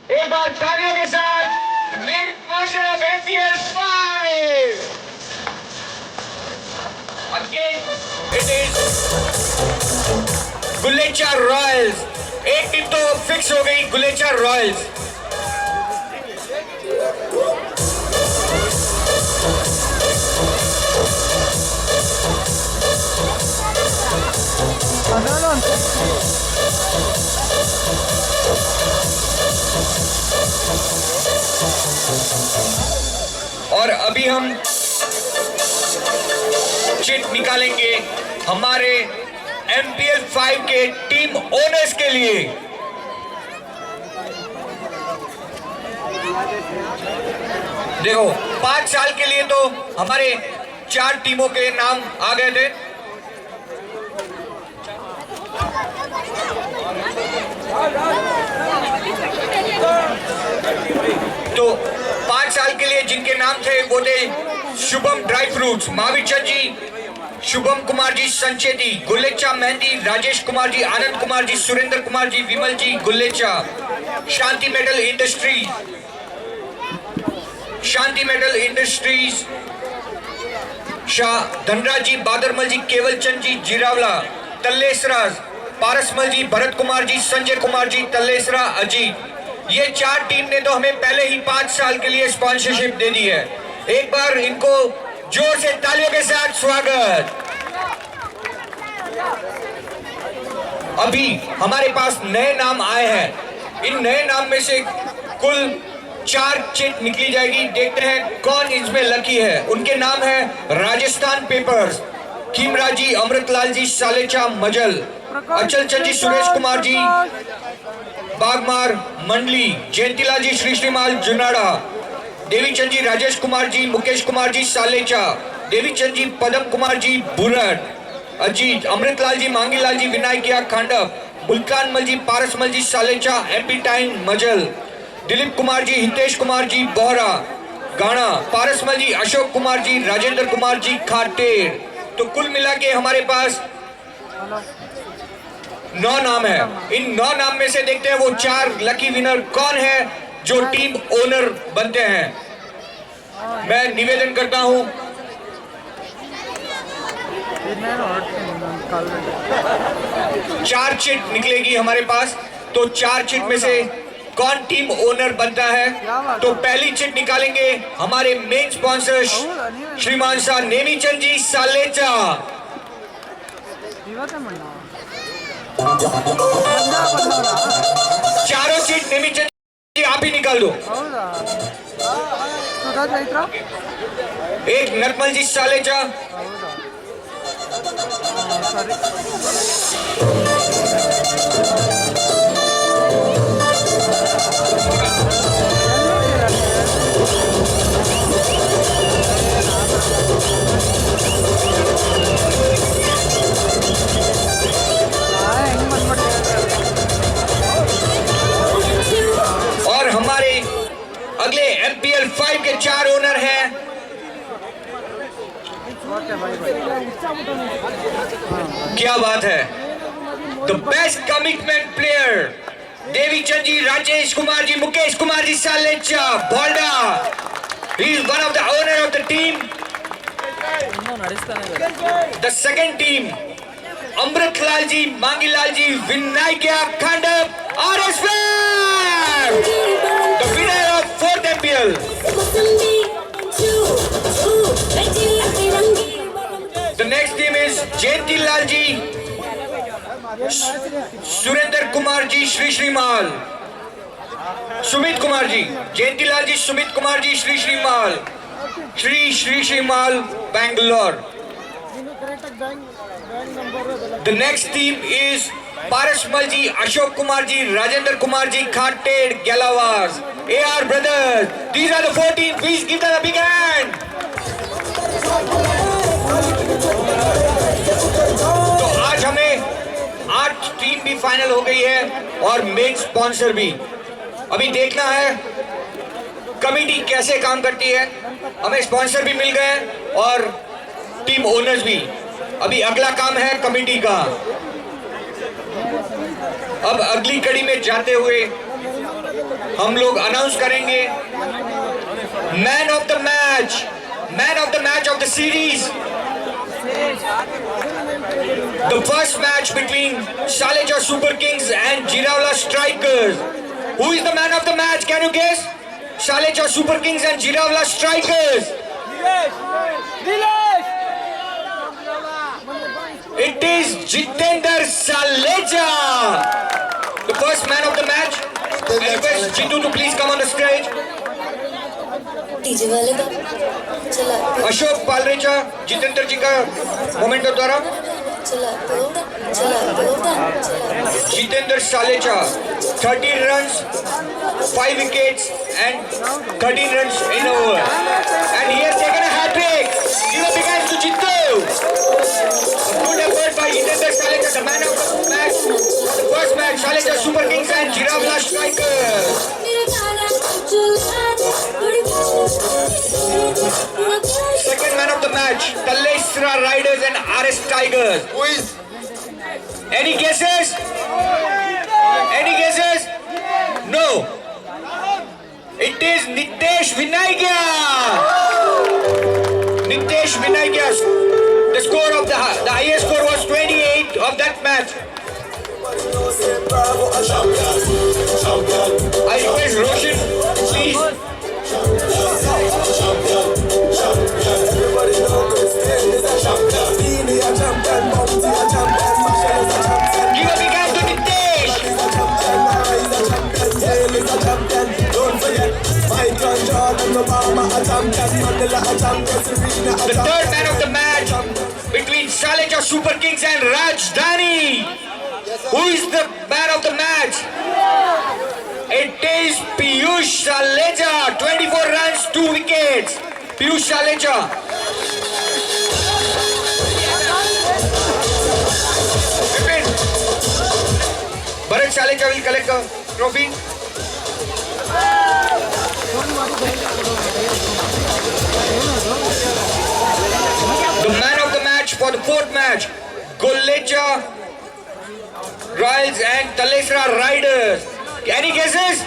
एक बार तालियों के साथ main sponsor of MPL 5। Again, it is Gulecha royals. एक टीम तो फिक्स हो गई, गुलेचा रॉयल्स। और अभी हम चिट निकालेंगे हमारे MPL 5 के टीम ओनर्स के लिए। देखो 5 साल के लिए तो हमारे 4 टीमों के नाम आ गए थे। तो 5 साल के लिए जिनके नाम थे वो थे शुभम ड्राई फ्रूट्स, महावीर चंद जी, शुभम कुमार जी संचेती, गुल्लेचा मेहंदी, राजेश कुमार जी, आनंद कुमार जी, सुरेंद्र कुमार जी, विमल जी गुल्लेचा, शांति मेटल इंडस्ट्रीज, शाह धनराज जी, बादरमल जी, केवल चंद जी जीरावला, तल्लेसरा, पारसमल जी, भरत कुमार जी, संजय कुमार जी, तल्लेसरा, अजीत। ये 4 टीम ने तो हमें पहले ही 5 साल के लिए स्पॉन्सरशिप दे दी है। एक बार इनको जोर से तालियों के साथ स्वागत। अभी हमारे पास नए नाम आए हैं। इन नए नाम में से कुल 4 चिट निकली जाएगी। देखते हैं कौन इसमें लकी है। उनके नाम है राजस्थान पेपर्स, खीमराज जी, अमृतलाल जी, सालेचा मजल, अचल चंद जी, सुरेश कुमार जी बागमार मंडली, जयंतीलाल जी, श्री श्रीमाल जुनाड़ा, देवीचंद जी, राजेश कुमार जी, मुकेश कुमार जी सालेचा, देवीचंद जी, पदम कुमार जी बुरट, अजीत, अमृतलाल जी, मांगीलाल जी, विनायकिया खांडप, बुल्कानमल जी, पारसमल जी सालेचा, एमपी टाइम मजल, दिलीप कुमार जी, हितेश कुमार जी बोहरा गाना, पारसमल जी, अशोक कुमार जी, राजेंद्र कुमार जी खाटेर। तो कुल मिला के हमारे पास 9 नाम है। इन 9 नाम में से देखते हैं वो 4 लकी विनर कौन है जो टीम ओनर बनते हैं। मैं निवेदन करता हूं 4 चिट निकलेगी हमारे पास। तो 4 चिट में से कौन टीम ओनर बनता है। तो पहली चिट निकालेंगे हमारे मेन स्पॉन्सर श्रीमान शाह नेमीचंद जी सालेचा। चारों सीट नेमीचंद जी आप ही निकाल दो। एक नरमल जी सालेचा, और हमारे अगले MPL 5 के 4 ओनर हैं। क्या बात है। The best commitment player Devichand ji, Rajesh Kumar ji, Mukesh Kumar ji Salecha Bolda. He is one of the owner of the team. The second team Amritlal ji, Mangilal ji, Vinayakiya Khandap, RSF, the winner of 4th MPL. The next team is Jayantilal ji, Surendra Kumar ji, Shri Shrimal, Sumit Kumar ji, Jayantilal ji, Sumit Kumar ji, Shri Shrimal, Shri Shrimal Bangalore. The next team is Parasmal ji, Ashok Kumar ji, Rajendra Kumar ji Khated Gailawas, AR brothers. These are the 4 teams. Please give them a big hand. तो आज हमें 8 टीम भी फाइनल हो गई है और मेन स्पॉन्सर भी। अभी देखना है कमेटी कैसे काम करती है। हमें स्पॉन्सर भी मिल गए और टीम ओनर्स भी। अभी अगला काम है कमेटी का। अब अगली कड़ी में जाते हुए हम लोग अनाउंस करेंगे man of the match of the series. The first match between Salecha Super Kings and Jiravla Strikers. Who is the man of the match? Can you guess? Salecha Super Kings and Jiravla Strikers. It is Jitender Salecha, the first man of the match. I request Jitu to please come on the stage. वाले का चला अशोक पालरेचा जितेंद्र जी का मोमेंटो द्वारा। Jitendra Salecha, 13 runs, 5 wickets and 13 runs in over. And he has taken a hat-trick. Give a big hand to Jittu. Good effort by Jitendra Salecha, the man of the match. The first match, Salecha Super Kings and Jiravla Strikers. Second man of the match, Talesra Riders and RS Tigers. Who is Any guesses? Any guesses? No. It is Nitesh Vinayagya. Nitesh Vinayagya. The score of the highest score was 28 of that match. I request Roshan, please. Give a big hand to Nitesh. The third man of the match between Salecha Super Kings and Rajdhani. Who is the man of the match? It is Piyush Salecha. 24 runs, 2 wickets. Piyush Salecha. Bharat Salecha will collect the trophy. The man of the match for the fourth match, Gollecha Royals and Talesra Riders. Any guesses?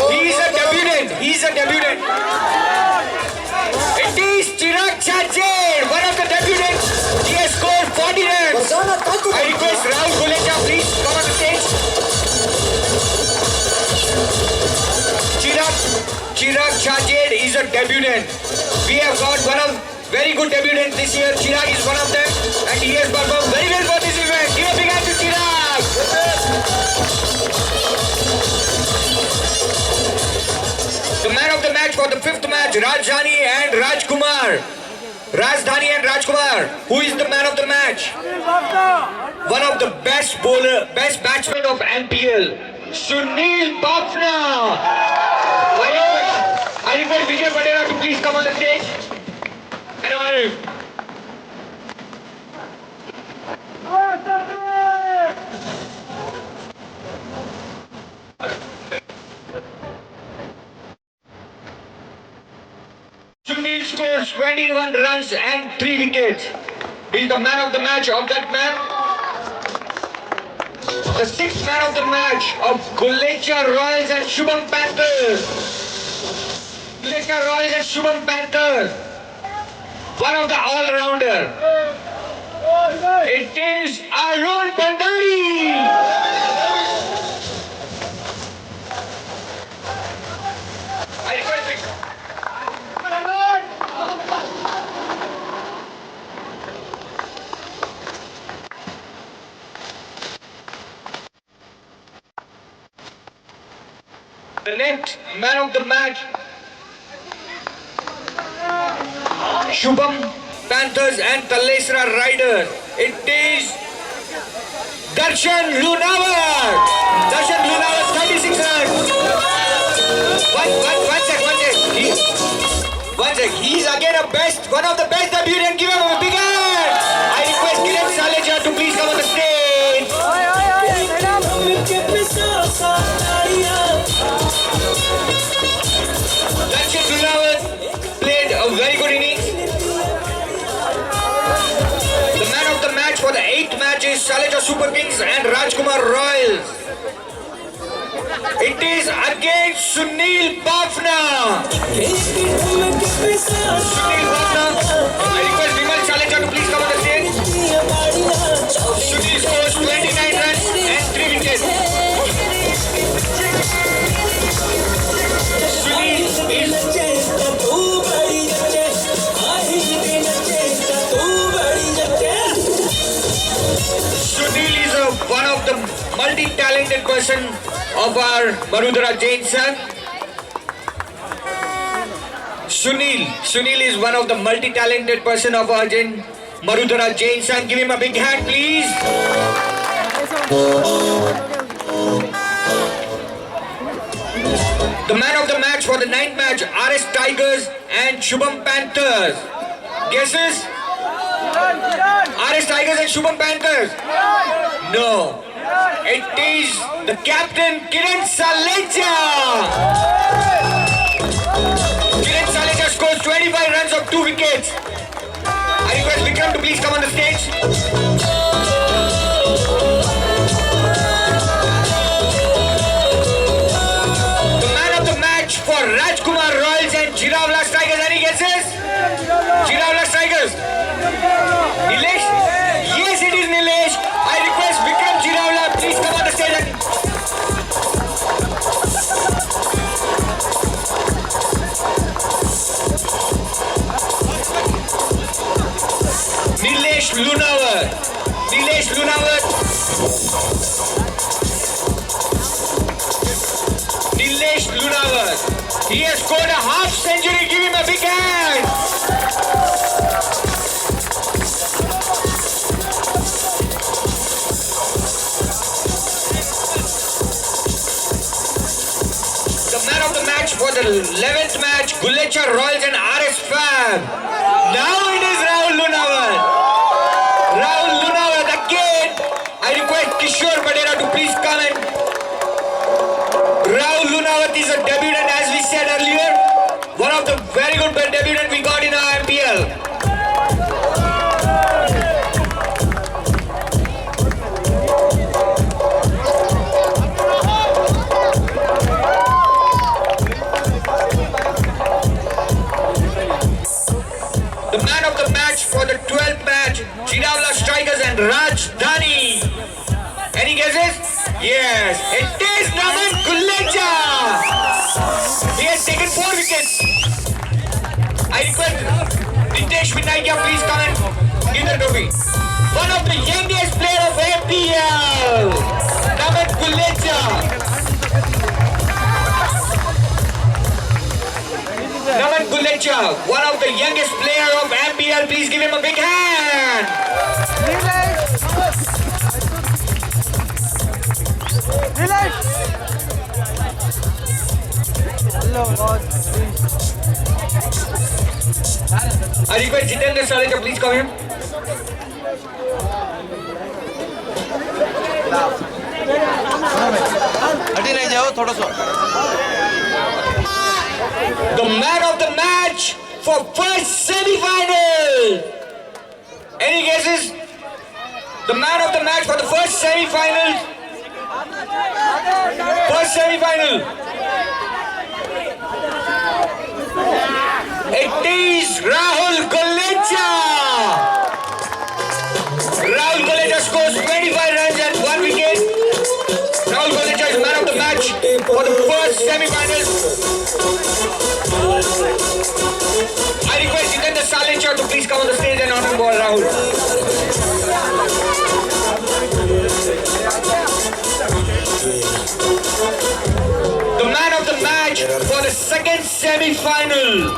He is a debutant. He is a debutant. It is Chirag Chached, one of the debutants. He has scored 40 runs. I request Rahul Gollecha, please come on the stage. Chirag Chached is a debutant. We have got one of very good debutants this year. Chirag is one of them, and he has performed very well for this event. Give a big hand to Chirag. The man of the match for the fifth match, Rajdhani and Rajkumar. Rajdhani and Rajkumar. Who is the man of the match? One of the best batsmen of NPL, Sunil Bafna. I request Vijay Vadera to please come on the stage. Sunil scores 21 runs and 3 wickets. He is the man of the match of that man. The sixth man of the match of Gollecha Royals and Shubham Panthers. Gollecha Royals and Shubham Panthers. One of the all-rounder. It is Arun Bandari. I request it. The next man of the match, Shubham Panthers and Talesra Riders. It is Darshan Lunawat. Darshan Lunawat, 36 runs. One sec. He is again one of the best debutants. Give him a big hand. I request Kiran Salecha to please come on the stage. Darshan Lunawat played a very good innings. The man of the match for the 8th match is Salecha Super Kings and Rajkumar Royals. It is again Sunil Bafna. Sunil Bafna. I request Vimal Salecha to please come on the stage. Sunil scores 29 runs and 3 wickets. Sunil is one of the multi-talented person of our Marudra Jain son. Sunil. Sunil is one of the multi-talented person of Arjun Marudhara Jain son. Give him a big hand, please. The man of the match for the 9th match, RS Tigers and Shubham Panthers. Guesses? RS Tigers and Shubham Panthers? No. It is the captain, Kiran Salecha. Kiran Salecha scores 25 runs of 2 wickets. I request Vikram to please come on the stage. The man of the match for Rajkumar Royals and Jiravla Tigers. Any guesses? Jiravla Tigers. Nilesh? Yes, it is Nilesh. I request Vikram Jiravla, please come on the stage. Nilesh Lunawat. Nilesh Lunawat. Nilesh Lunawat. He has scored a half century. Give him a big hand. The man of the match for the 11th match, Gulecha Royals and RS Fab. Now it is Rahul Lunawat. Rahul Lunawat again. I request Kishore Badera to please come in. Rahul Lunawat is a debutant, as we said earlier. One of the very good debutant we got in our IPL. The man of the match for the 12th match, Jiravla Strikers and Rajdhani. Any guesses? Yes, it is Naman Gulecha. He has taken 4 wickets. I request Nitesh Vinayya, please come and give the trophy. One of the youngest player of APL, Naman Gulecha. Naman Gulecha, one of the youngest player of MPL. Please give him a big hand. I request Jitendra Salecha, please come here. The man of the match for first semi-final. Any guesses? The man of the match for the first semi-final. First semi-final. It is Rahul Gulecha. Rahul Gulecha scores 25 runs and 1 wicket. Rahul Gulecha is man of the match for the first semi-final. I request Jitendra Salecha to please come on the stage and honor ball Rahul. The man of the match for the second semi-final.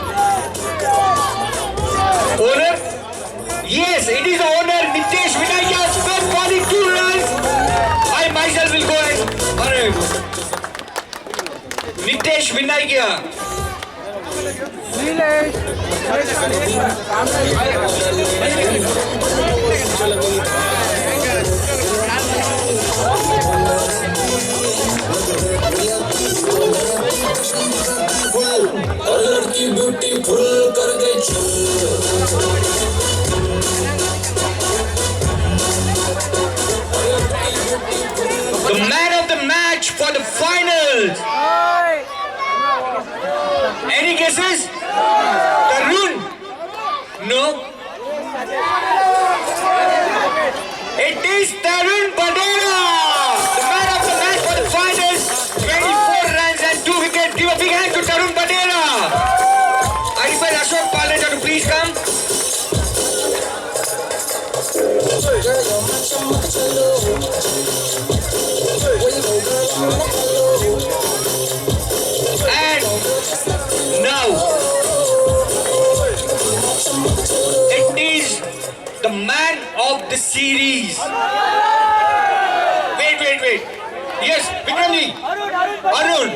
Owner? Yes, it is the owner, Nitesh Vinayya, scored 42 runs. I myself will go and honor him. Nitesh Vinayya. The man of the match for the finals. Any guesses? Tarun? No. It is Tarun Badera. The man of the match for the finals. 24 runs and 2 wickets. Give a big hand to Tarun Badera. I request Ashok Paleja to please come. And now It is the man of the series. Wait. Yes, Vikramji. Tarun.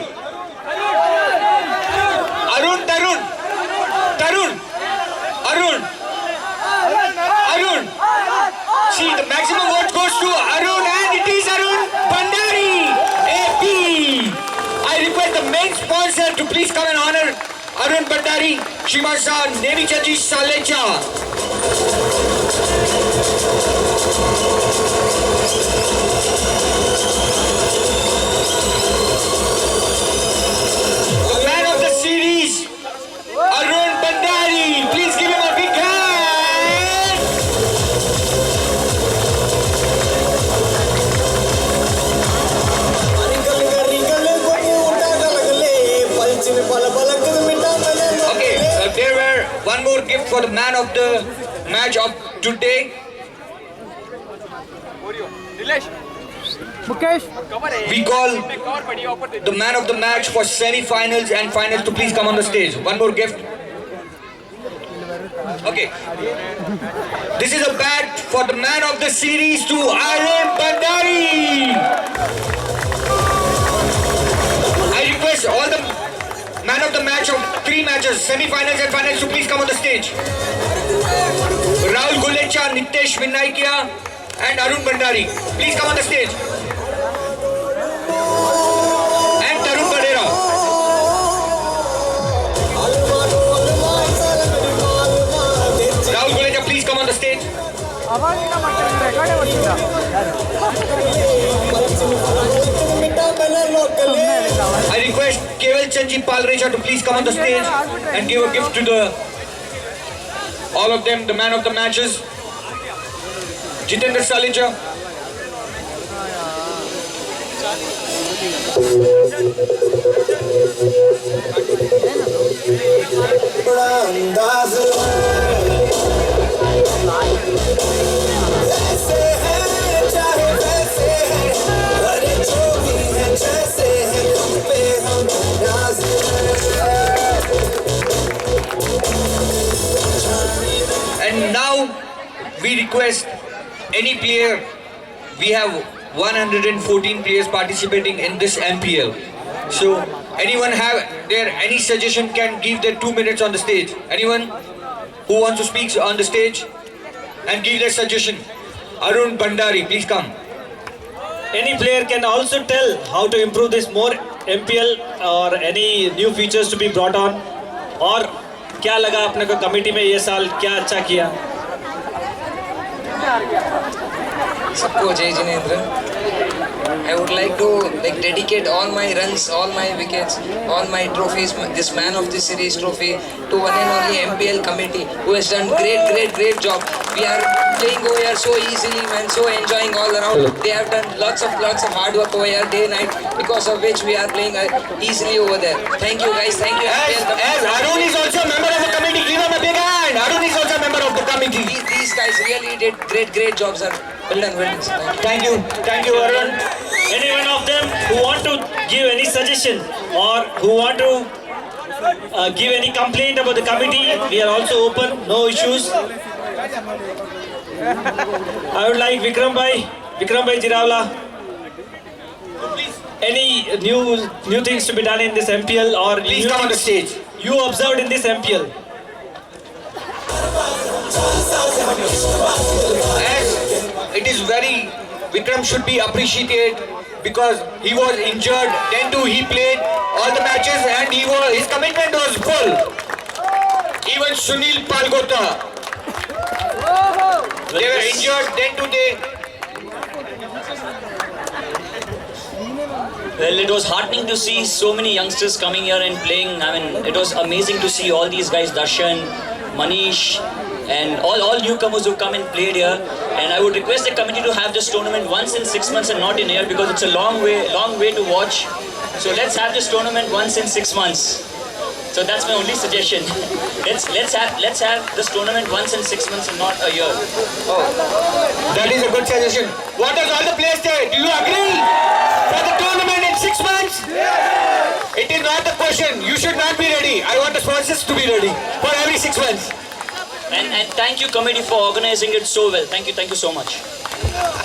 See, the maximum vote goes to Arun, and it is Arun Bandari, AP. I request the main sponsor to please come and honor Arun Bandari, Shrimasa Nevichaji Salecha. The man of the series, Arun Bandari. Please give him a big hand. Okay, there were one more gift for the man of the match of today. We call the man of the match for semi-finals and finals to please come on the stage. One more gift. Okay. This is a bat for the man of the series to Arun Bandari. I request all the man of the match of 3 matches, semi-finals and finals to please come on the stage. Rahul Gulecha, Nitesh Vinaikia and Arun Bandari. Please come on the stage. And Tarun Badera. Rahul Gulecha, please come on the stage. I request Keval Chanji Palrecha to please come on the stage and give a gift to all of them, the man of the matches. Jitendra Salecha. And now we request any player. We have 114 players participating in this MPL. So anyone have there any suggestion can give their 2 minutes on the stage. Anyone who wants to speak on the stage and give their suggestion. Arun Bandari, please come. Any player can also tell how to improve this more MPL or any new features to be brought on. और क्या लगा अपने को कमेटी में ये साल क्या अच्छा किया? सबको जय Jinendra. I would like to dedicate all my runs, all my wickets, all my trophies, this man of the series trophy to one and only MPL committee who has done great job. We are playing over here so easily, man, so enjoying all around. They have done lots of hard work over here day and night, because of which we are playing easily over there. Thank you guys, thank you MPL committee. As Arun is also a member of the committee, give him a big hand. Arun is also a member of the committee. These guys really did great jobs, sir. Well done, sir. Thank you Arun. Any one of them who want to give any suggestion or who want to give any complaint about the committee, we are also open, no issues. I would like Vikram Bhai Jirawla. Any new things to be done in this MPL or Please come on the stage. you observed in this MPL? As it is Vikram should be appreciated because he was injured, then too he played all the matches and his commitment was full. Even Sunil Palgota, they were injured, then too they. Well, it was heartening to see so many youngsters coming here and playing. I mean, it was amazing to see all these guys, Darshan, Manish, and all newcomers who come and played here. And I would request the committee to have this tournament once in 6 months and not in a year, because it's a long way to watch. So let's have this tournament once in 6 months. So that's my only suggestion. let's have this tournament once in 6 months and not a year. Oh, that is a good suggestion. What does all the players say? Do you agree for the tournament in 6 months? It is not the question. You should not be ready. I want the sponsors to be ready for every 6 months. And thank you committee for organizing it so well. Thank you so much.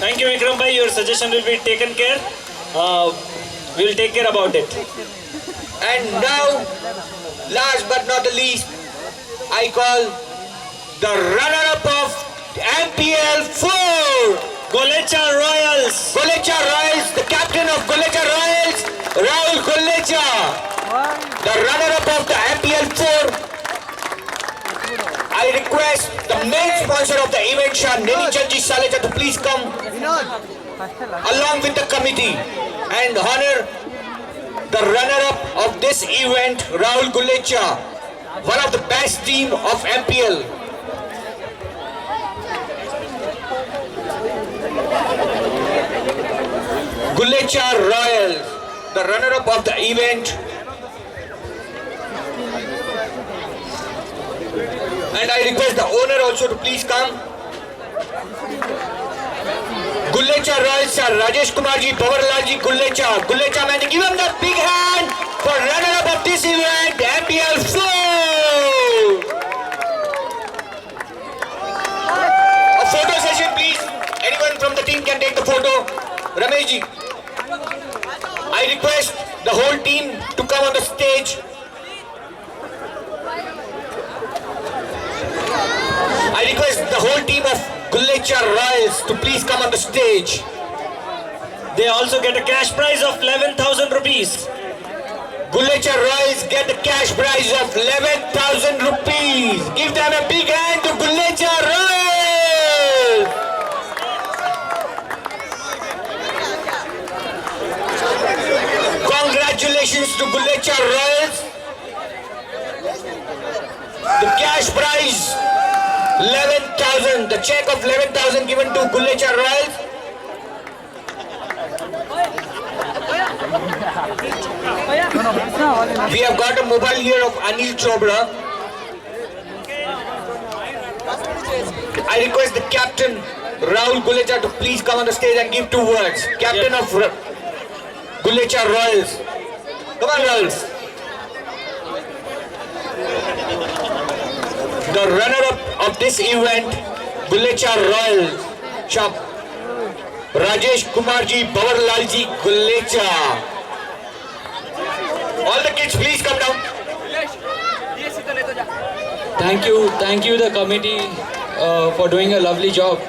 Thank you, Vikram bhai. Your suggestion will be taken care. We will take care about it. And now, last but not the least, I call the runner-up of MPL 4, Golecha Royals. Golecha Royals, the captain of Golecha Royals, Rahul Golecha. The runner-up of the MPL 4. I request the main sponsor of the event, Shah Nenichandji Salecha, to please come along with the committee and honor the runner-up of this event, Rahul Golecha, one of the best team of MPL. Golecha Royals, the runner-up of the event. And I request the owner also to please come. Golecha Royals, Sir Rajesh Kumarji, Bawarlalji Golecha. Golecha man, give him the big hand for runner-up of this event, MPL 4. A photo session, please. Anyone from the team can take the photo. Rameshji, I request the whole team to come on the stage. I request the whole team of Golecha Royals to please come on the stage. They also get a cash prize of 11,000 rupees. Golecha Royals get the cash prize of 11,000 rupees. Give them a big hand to Golecha Royals. Congratulations to Golecha Royals. The cash prize 11,000. The check of 11,000 given to Golecha Royals. We have got a mobile here of Anil Chopra. I request the captain Rahul Golecha to please come on the stage and give 2 words. Captain of Golecha Royals. Come on, Royals. The runner-up of this event, Golecha Royals, Shah Rajesh Kumarji, Bawarlalji Golecha. All the kids, please come down. Thank you the committee for doing a lovely job,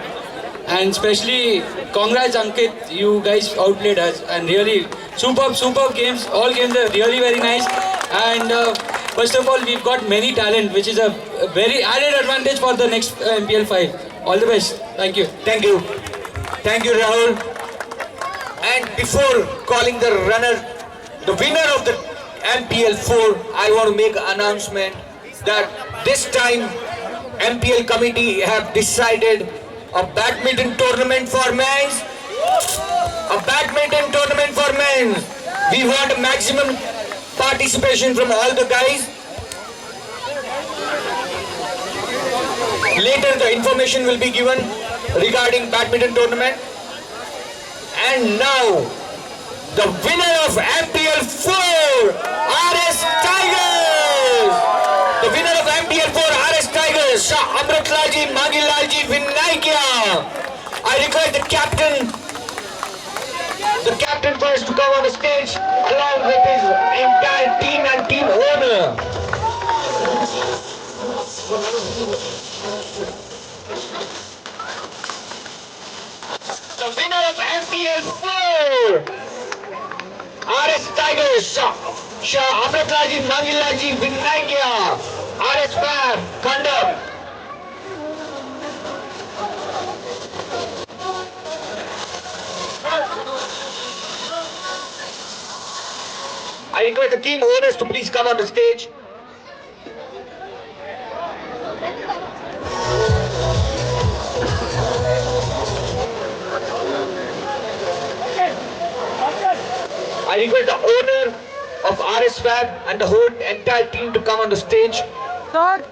and especially congrats Ankit, you guys outplayed us and really superb games. All games are really very nice, and first of all we've got many talent, which is a very added advantage for the next MPL 5. All the best. Thank you. Thank you. Thank you, Rahul. And before calling the winner of the MPL 4, I want to make an announcement that this time MPL committee have decided a badminton tournament for men. A badminton tournament for men. We want a maximum participation from all the guys. Later the information will be given regarding badminton tournament. And now the winner of MPL 4, RS Tigers! The winner of MPL 4, RS Tigers, Shah Amritlalji, Mangilalji, Vinayakya. I request the captain first to come on the stage along with his entire team and team owner. The winner of MPL 4, RS Tigers, Shah Amritlalji, Mangilalji, Vinayakya, RS Fab, Khandap. I request the team owners to please come on the stage. I request the owner of RS Fab and the whole entire team to come on the stage. Sir.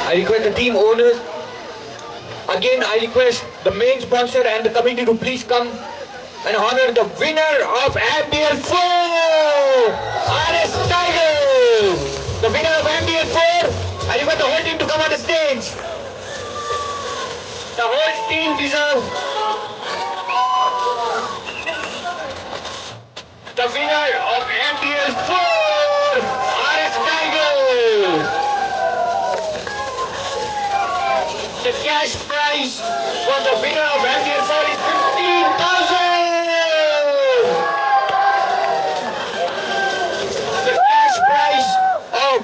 I request the team owners Again, I request the main sponsor and the committee to please come and honor the winner of MBL 4, RS Tigers. The winner of MBL 4. I request the whole team to come on the stage. The whole team deserves the winner of MBL 4, RS Tigers. The cash prize for the winner of MBL 4 is 15,000. The cash prize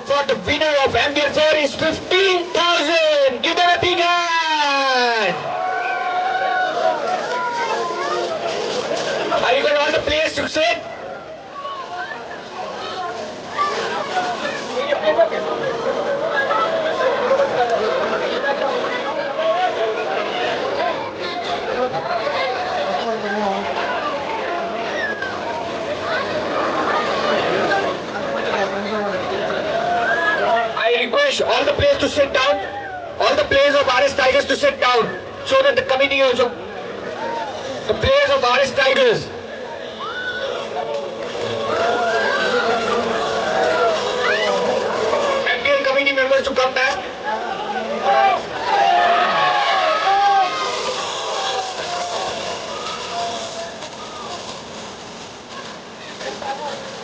for the winner of MBL 4 is 15,000. Give them a big hand. Are you got all the players to sit? I request all the players to sit down. All the players of RS Tigers to sit down so that the committee also. The players of RS Tigers. MPL committee members to come back.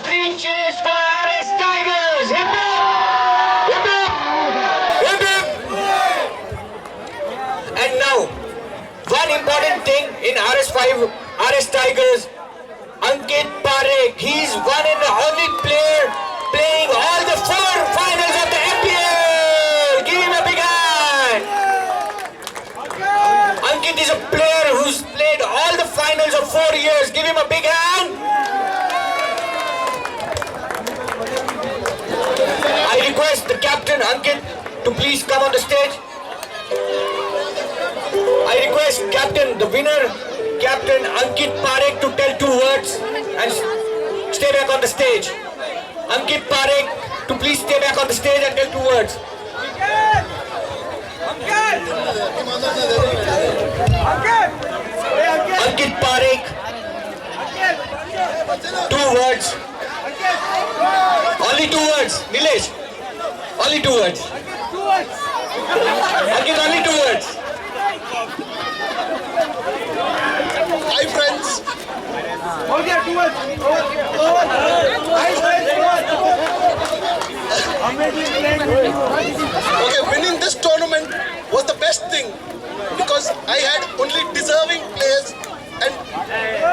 Three cheers for RS Tigers. Hip hip! Hip hip! Hip hip! And now, one important thing in RS5, RS Tigers, Ankit Parekh. He's one and the only player playing all the 4 finals of the MPL. Give him a big hand. Ankit is a player who's played all the finals of 4 years. Give him a big hand. I request the captain Ankit to please come on the stage. I request Captain, the winner, Captain Ankit Parekh, to tell 2 words and stay back on the stage. Ankit Parekh, to please stay back on the stage and tell 2 words. Ankit Parekh, 2 words. Only 2 words. Nilesh, only 2 words. Ankit, only 2 words. Hi friends. Okay, winning this tournament was the best thing because I had only deserving players, and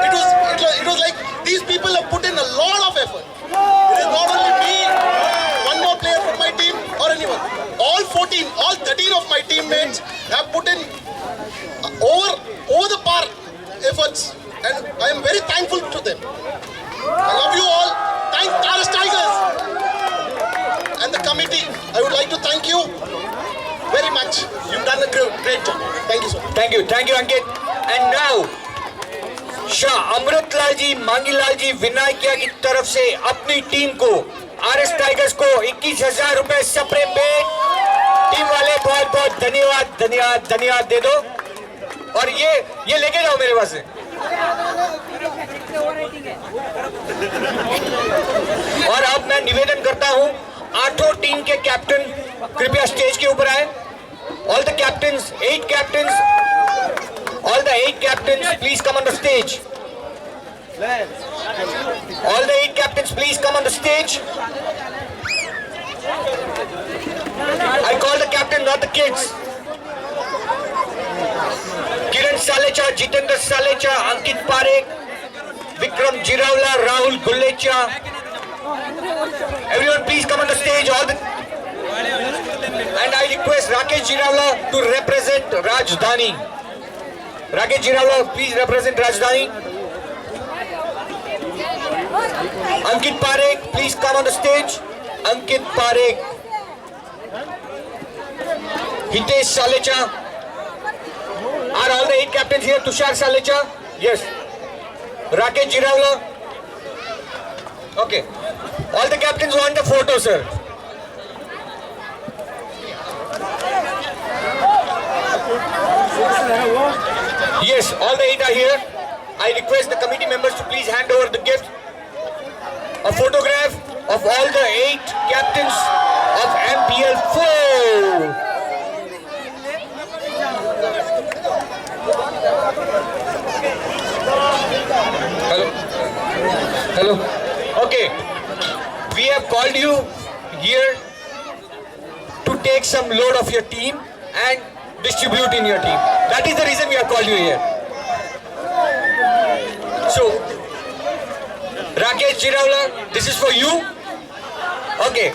it was like these people have put in a lot of effort. It is not only me, one more player from my team or anyone. All 14, all 13 of my teammates have put in over the par efforts, and I am very thankful to them. I love you all. Thank RS Tigers and the committee. I would like to thank you very much. You've done a great job. Thank you so much. Thank you, Ankit. And now, Shah Amritlal ji, Mangilal ji, Vinayakia की तरफ से अपनी टीम को, RS टाइगर्स को 21,000 रुपए सेपरेट टीम वाले बहुत बहुत धन्यवाद दे दो। और ये लेके जाओ मेरे पास से। और अब मैं निवेदन करता हूँ 8 टीम के कैप्टन कृपया स्टेज के ऊपर आए। All the captains, 8 captains, all the 8 captains, please come on the stage. All the 8 captains, please come on the stage. I call the captain, not the kids. Kiran Salecha, Jitendra Salecha, Ankit Parekh, Vikram Jirawla, Rahul Gullecha. Everyone, please come on the stage. And I request Rakesh Jirawla to represent Rajdhani. Rakesh Jirawla, please represent Rajdhani. Ankit Parekh, please come on the stage. Ankit Parekh. Hitesh Salecha. Are all the 8 captains here? Tushar Salecha? Yes. Rakesh Jirawla? Okay. All the captains want the photo, sir. Yes, all the 8 are here. I request the committee members to please hand over the gift. A photograph of all the 8 captains of MPL 4. Hello. Hello. Okay. We have called you here to take some load of your team and distribute in your team. That is the reason we have called you here. So, Rakesh Chirawala, this is for you. Okay.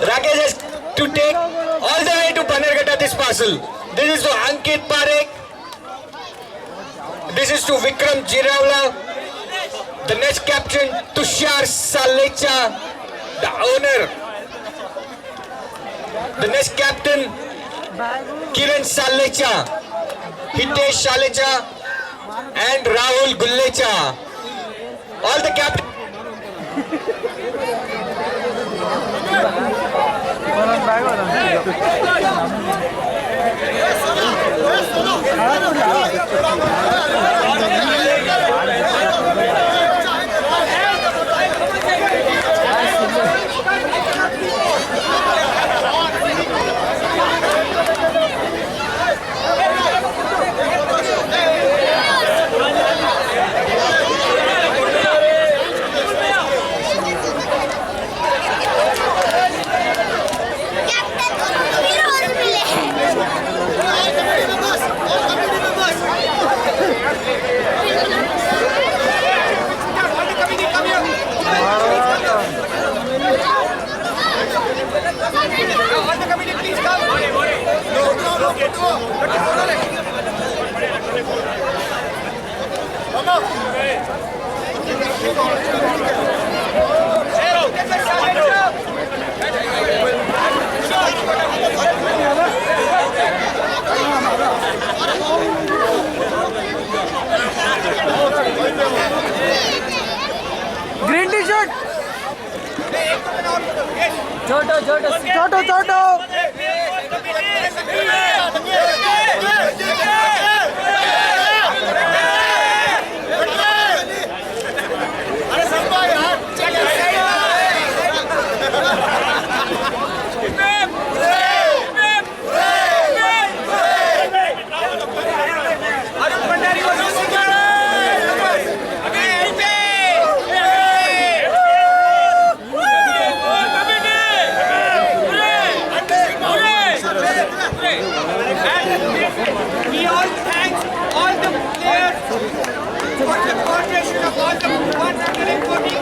Rakesh has to take all the way to Banerghatta this parcel. This is for Ankit Parekh. This is to Vikram Chirawala. The next captain, Tushar Salecha, the owner. The next captain, Kiran Salecha, Hitesh Salecha, and Rahul Gullecha. All the captains. Green tea shirt छोटो छोटो छोटो छोटो We all thank all the players for the cooperation of all the 140